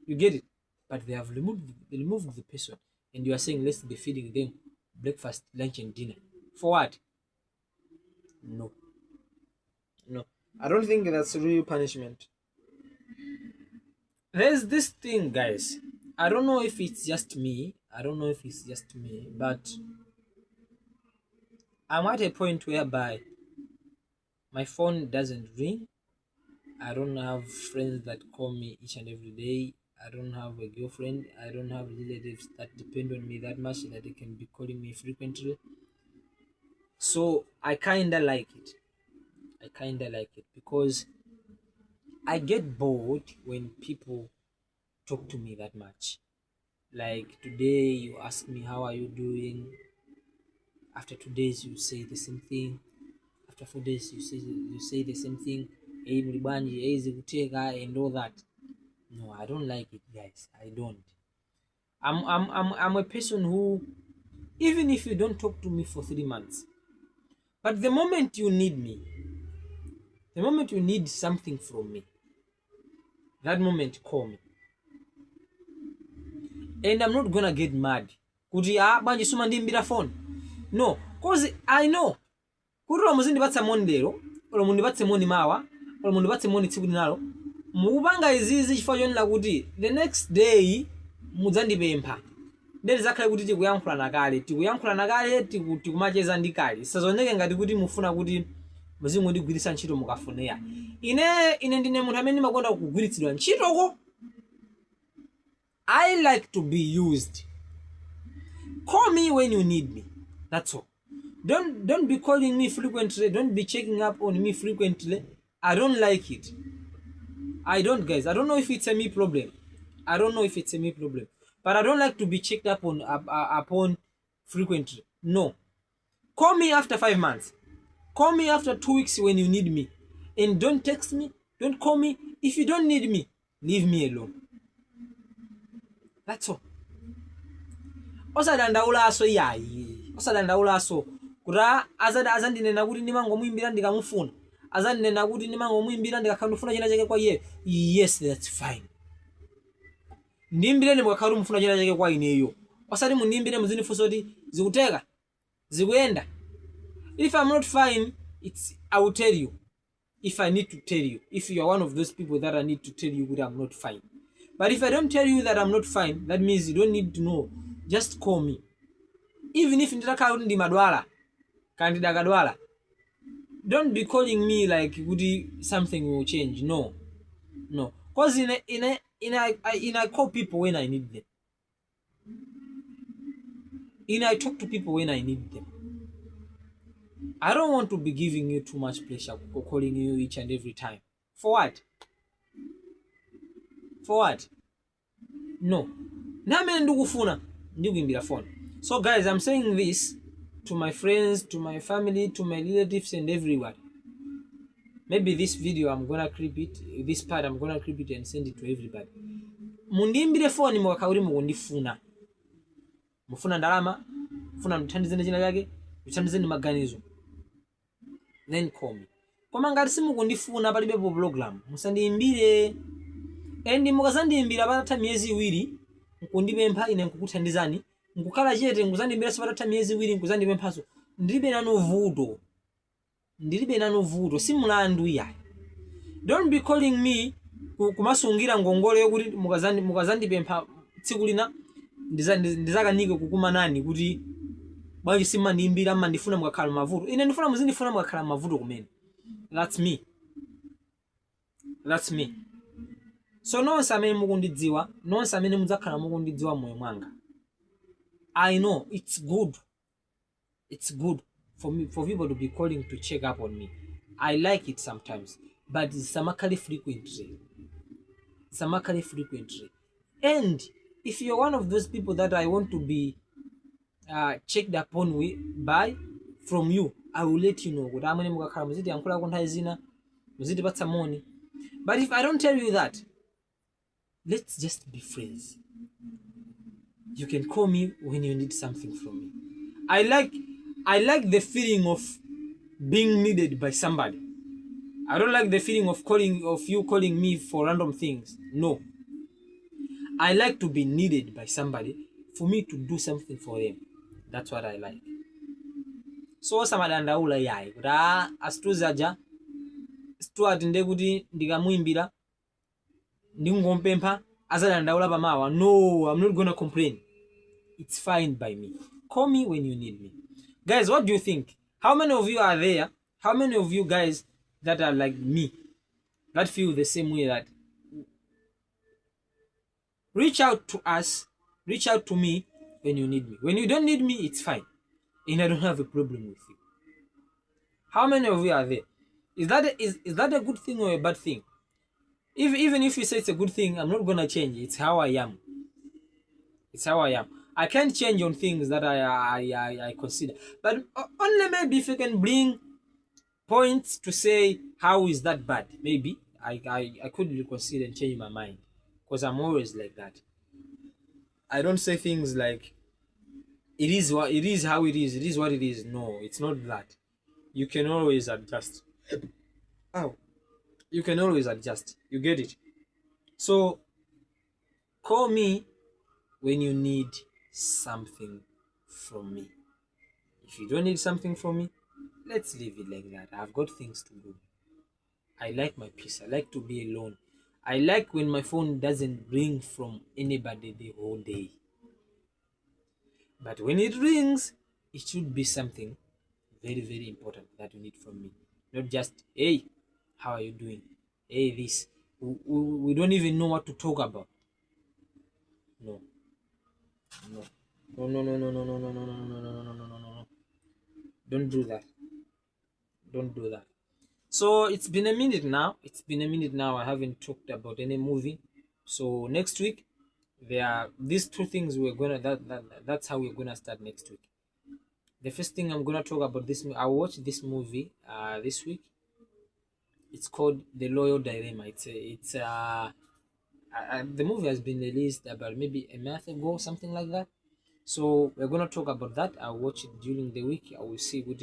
You get it? But they have removed the person. And you are saying, let's be feeding them breakfast, lunch, and dinner. For what? No. I don't think that's real punishment. There's this thing, guys. I don't know if it's just me. But I'm at a point whereby my phone doesn't ring. I don't have friends that call me each and every day. I don't have a girlfriend. I don't have relatives that depend on me that much that they can be calling me frequently. So I kinda like it. Because I get bored when people talk to me that much. Like today you ask me how are you doing. After 2 days you say the same thing. After 4 days you say the same thing. And all that. No, I don't like it, guys. I don't. I'm a person who, even if you don't talk to me for 3 months, but the moment you need me, the moment you need something from me, that moment call me. And I'm not gonna get mad. Kuti banje suma ndimbira phone. No, cause I know. Kuti muzindibatsa mondero, olo mundibatse moni mawa, olo mundibatse moni tsiku linalo. Mukupanga izizi chifukwa chonena kuti the next day mudzandipempha. Ndezi zakhale kuti tikuyankhulana kale, tikumacheza ndi kale. Sazoneke ngati kuti mufuna kuti muzingondigwiritsa ntchito mukafunira. Ine ndine munthu amene ndimakonda kugwiritsidwa ntchitoko. I like to be used. Call me when you need me. That's all. Don't be calling me frequently. Don't be checking up on me frequently. I don't like it. I don't, guys. I don't know if it's a me problem. But I don't like to be checked up upon frequently. No. Call me after 5 months. Call me after 2 weeks when you need me. And don't text me. Don't call me. If you don't need me, leave me alone. That's all. Osadandaulaso yayi. Osadandaulaso. Kura azandinena kuti ndimangomuimbira ndikamufuna. Azandinena kuti ndimangomuimbira ndikakhandufuna china chake kwa iye. Yes, that's fine. Ndimbire ndimukakhala mufuna china chake kwa ineyo. Osati mundimbire muzinifunsa kuti zikuteka. Zikuyenda. If I'm not fine, I will tell you. If I need to tell you. If you are one of those people that I need to tell you that I'm not fine. But if I don't tell you that I'm not fine, that means you don't need to know. Just call me. Even if nditakhala kuti ndimadwala, kandi dakadwala, don't be calling me like something will change. No. Because I call people when I need them. I talk to people when I need them. I don't want to be giving you too much pressure, calling you each and every time. For what? No. Namene ndikufuna ndikuimbira phone. So guys, I'm saying this to my friends, to my family, to my relatives and everyone. Maybe this video I'm gonna clip it, this part I'm gonna clip it and send it to everybody. Mundiimbire phone mukakauri mukundifuna. Mufuna ndalama, mufuna mthandizeni china chake, mthandizeni maganizo. Then call me. Koma ngati simukundifuna palibepo program, musandiimbire. Endi mukazandiimbira patatha miyezi 2, nkundipempha ine nkukuthandizani, nkukhala chete nkuzandiimbira patatha miyezi 2 nkuzandipemphaso. Ndilibe nanu vuto, simulandu yayi. Don't be calling me kumasungira ngongole yokuti mukazandipempha tsiku lina ndizakanike kukumanani kuti bwanji simandiimbira mandifuna mukakhala mavuto. Ine ndifuna muzindifuna mukakhala mavuto kumene. That's me. So nonse amene mukundidziwa, nonse amene mudzakhala mukundidziwa moyo mwanga, I know it's good for me, for people to be calling to check up on me. I like it sometimes, but samakali frequently. And if you're one of those people that I want to be checked upon by from you, I will let you know. But if I don't tell you that, let's just be friends. You can call me when you need something from me. I like the feeling of being needed by somebody. I don't like the feeling of you calling me for random things. No. I like to be needed by somebody for me to do something for them. That's what I like. So samadandaula yayi kuti asituzaja Stuart ndekuti ndikamuimbira ndingompempha azadandaula pamawa. No, I'm not gonna complain. It's fine by me. Call me when you need me. Guys, what do you think? How many of you are there? How many of you guys that are like me, that feel the same way, that reach out to us, reach out to me when you need me. When you don't need me, it's fine. And I don't have a problem with you. How many of you are there? Is that a good thing or a bad thing? Even if you say it's a good thing, I'm not gonna change. It's how I am. I can't change on things that I consider. But only maybe if you can bring points to say how is that bad, maybe I could reconsider and change my mind. Because I'm always like that. I don't say things like it is how it is what it is. No, it's not that. You can always adjust. You can always adjust. You get it? So call me when you need something from me. If you don't need something from me, let's leave it like that. I've got things to do. I like my peace. I like to be alone. I like when my phone doesn't ring from anybody the whole day. But when it rings, it should be something very, very important that you need from me. Not just, hey, how are you doing? Hey, this. We don't even know what to talk about. No. Don't do that. So it's been a minute now. I haven't talked about any movie. So next week, there are these two things that's how we're gonna start next week. The first thing I'm gonna talk about I watched this movie this week. It's called The Loyal Dilemma. The movie has been released about maybe a month ago, something like that. So we're gonna talk about that. I'll watch it during the week. I will see what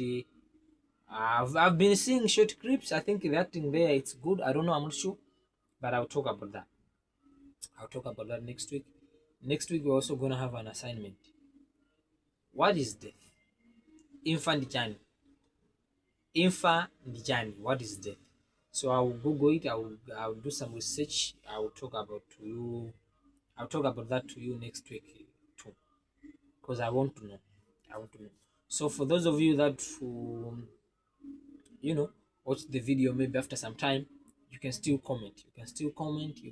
I've been seeing short clips. I think the acting there, it's good. I don't know, I'm not sure, but I'll talk about that. Next week. Next week we're also gonna have an assignment. What is death? Infa Ndijani. What is death? So I will Google it. I'll do some research. I'll talk about that to you next week too, because I want to know. So for those of you that watch the video, maybe after some time, you can still comment. You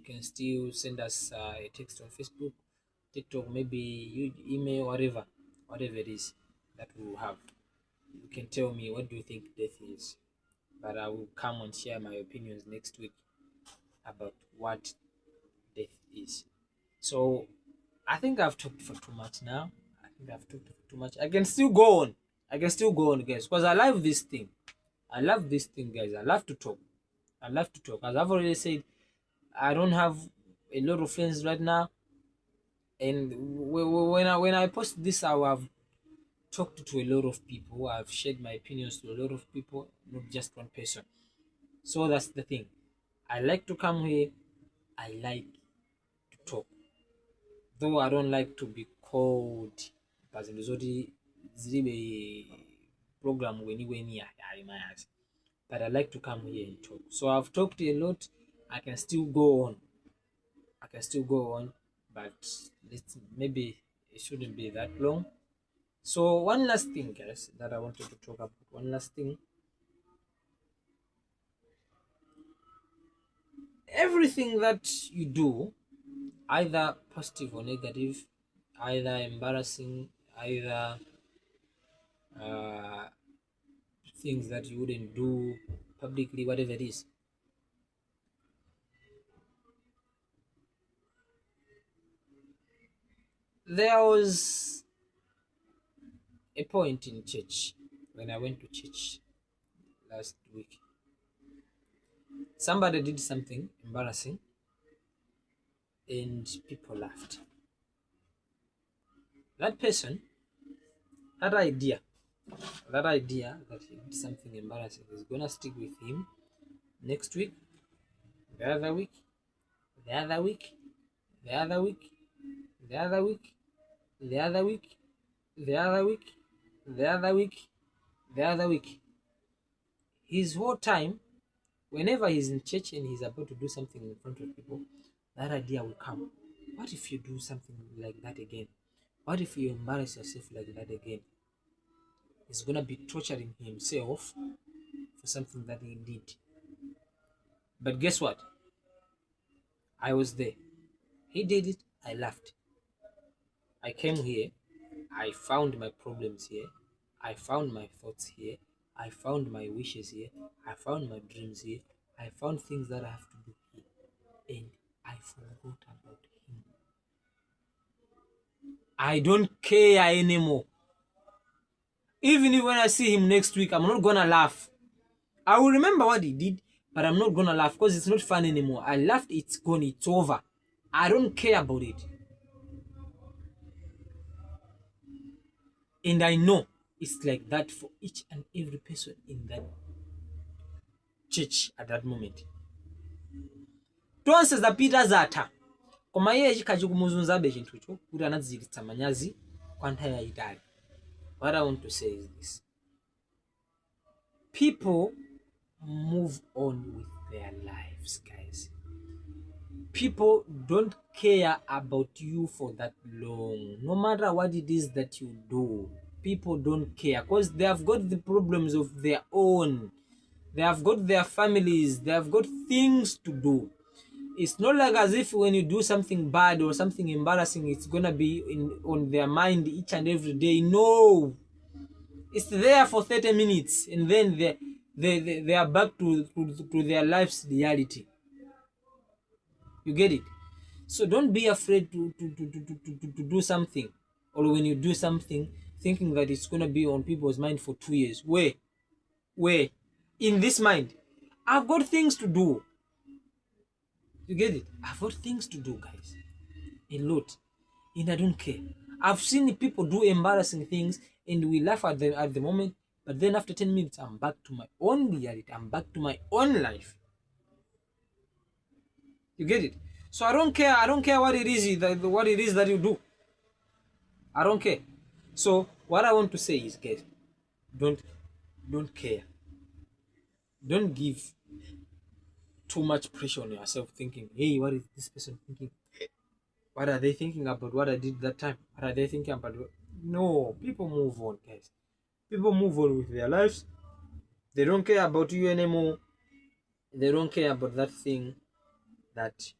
can still send us a text on Facebook, TikTok, maybe you email, whatever it is that we will have. You can tell me, what do you think death is? But I will come and share my opinions next week about what death is. So I think I've talked for too much now. I can still go on, guys, because I love this thing. Guys. I love to talk. As I've already said, I don't have a lot of friends right now, and when I post this, I will have talked to a lot of people. I've shared my opinions to a lot of people, not just one person. So that's the thing. I like to come here. I like to talk, though I don't like to be called program but I like to come here and talk. So I've talked a lot. I can still go on, but maybe it shouldn't be that long. So one last thing, guys, that I wanted to talk about. everything that you do, either positive or negative, either embarrassing, either uh, things that you wouldn't do publicly, whatever it is, there was a point in church when I went to church last week. Somebody did something embarrassing and people laughed. That person, that idea that he did something embarrassing is gonna stick with him next week, the other week, the other week, the other week, the other week, the other week, the other week, the other week, the other week. His whole time, whenever he's in church and he's about to do something in front of people, that idea will come. What if you do something like that again? What if you embarrass yourself like that again? He's gonna be torturing himself for something that he did. But guess what? I was there. He did it, I laughed. I came here, I found my problems here, I found my thoughts here, I found my wishes here, I found my dreams here, I found things that I have to do here, and I forgot about him. I don't care anymore. Even if when I see him next week, I'm not gonna laugh. I will remember what he did, but I'm not gonna laugh because it's not fun anymore. I laughed, it's gone, it's over. I don't care about it. And I know it's like that for each and every person in that church at that moment. Tonse zapita zatha. Koma iye chikhachi kumuzunzabe chinthucho kuti anadziritsa manyazi kwa nthawi yayitali. What I want to say is this. People move on with their lives, guys. People don't care about you for that long. No matter what it is that you do, people don't care because they have got the problems of their own. They have got their families. They have got things to do. It's not like as if when you do something bad or something embarrassing, it's gonna be on their mind each and every day. No, it's there for 30 minutes and then they are back to their life's reality. You get it? So don't be afraid to do something, or when you do something thinking that it's gonna be on people's mind for 2 years. Where in this mind, I've got things to do. You get it? I've got things to do, guys, a lot, and I don't care. I've seen people do embarrassing things and we laugh at them at the moment, but then after 10 minutes I'm back to my own reality. I'm back to my own life. You get it? So I don't care what it is that you do. I don't care. So what I want to say is, guys, don't care. Don't give too much pressure on yourself thinking, hey, what is this person thinking? What are they thinking about what I did that time? What are they thinking about? No, people move on, guys. People move on with their lives. They don't care about you anymore. They don't care about that thing that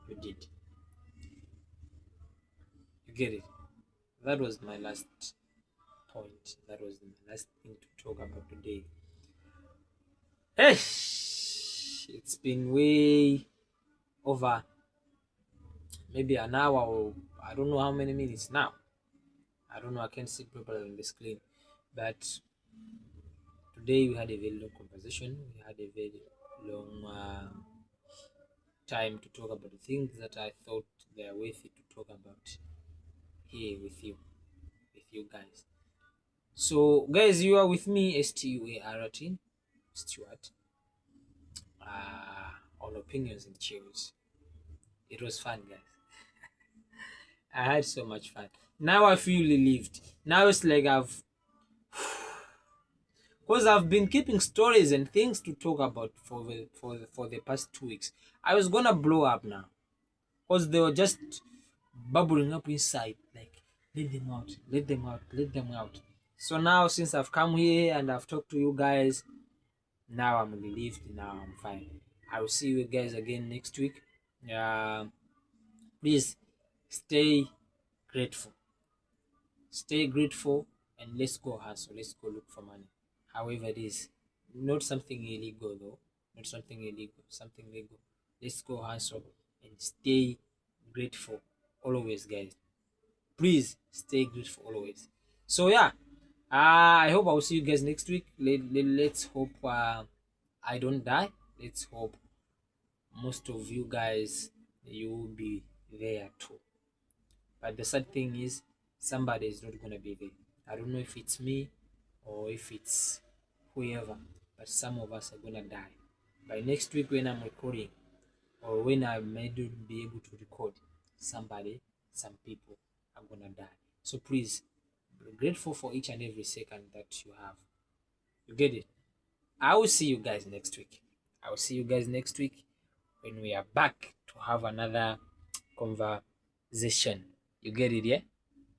you did. You get it? That was my last point. That was the last thing to talk about today. Hey, it's been way over maybe an hour, or I don't know how many minutes now. I don't know, I can't see properly on the screen. But today we had a very long conversation. We had a very long time to talk about the things that I thought they are worthy to talk about here with you guys. So guys, you are with me, Stuart, Stuart, on Opinions and Chills. It was fun, guys. I had so much fun. Now I feel relieved. Now it's like because I've been keeping stories and things to talk about for the past 2 weeks. I was gonna blow up now because they were just bubbling up inside, like let them out. So now since I've come here and I've talked to you guys, now I'm relieved. Now I'm fine. I will see you guys again next week. Please stay grateful. Stay grateful, and let's go hustle. Let's go look for money. However it is. Not something illegal though. Not something illegal. Something legal. Let's go hustle and stay grateful always, guys. Please stay grateful always. So yeah, I hope I'll see you guys next week. Let's hope I don't die. Let's hope most of you guys, you will be there too. But the sad thing is, somebody is not gonna be there. I don't know if it's me or if it's whoever, but some of us are gonna die. By next week when I'm recording, or when I may not be able to record, some people are gonna die. So please be grateful for each and every second that you have. You get it? I will see you guys next week. I will see you guys next week when we are back to have another conversation. You get it, yeah?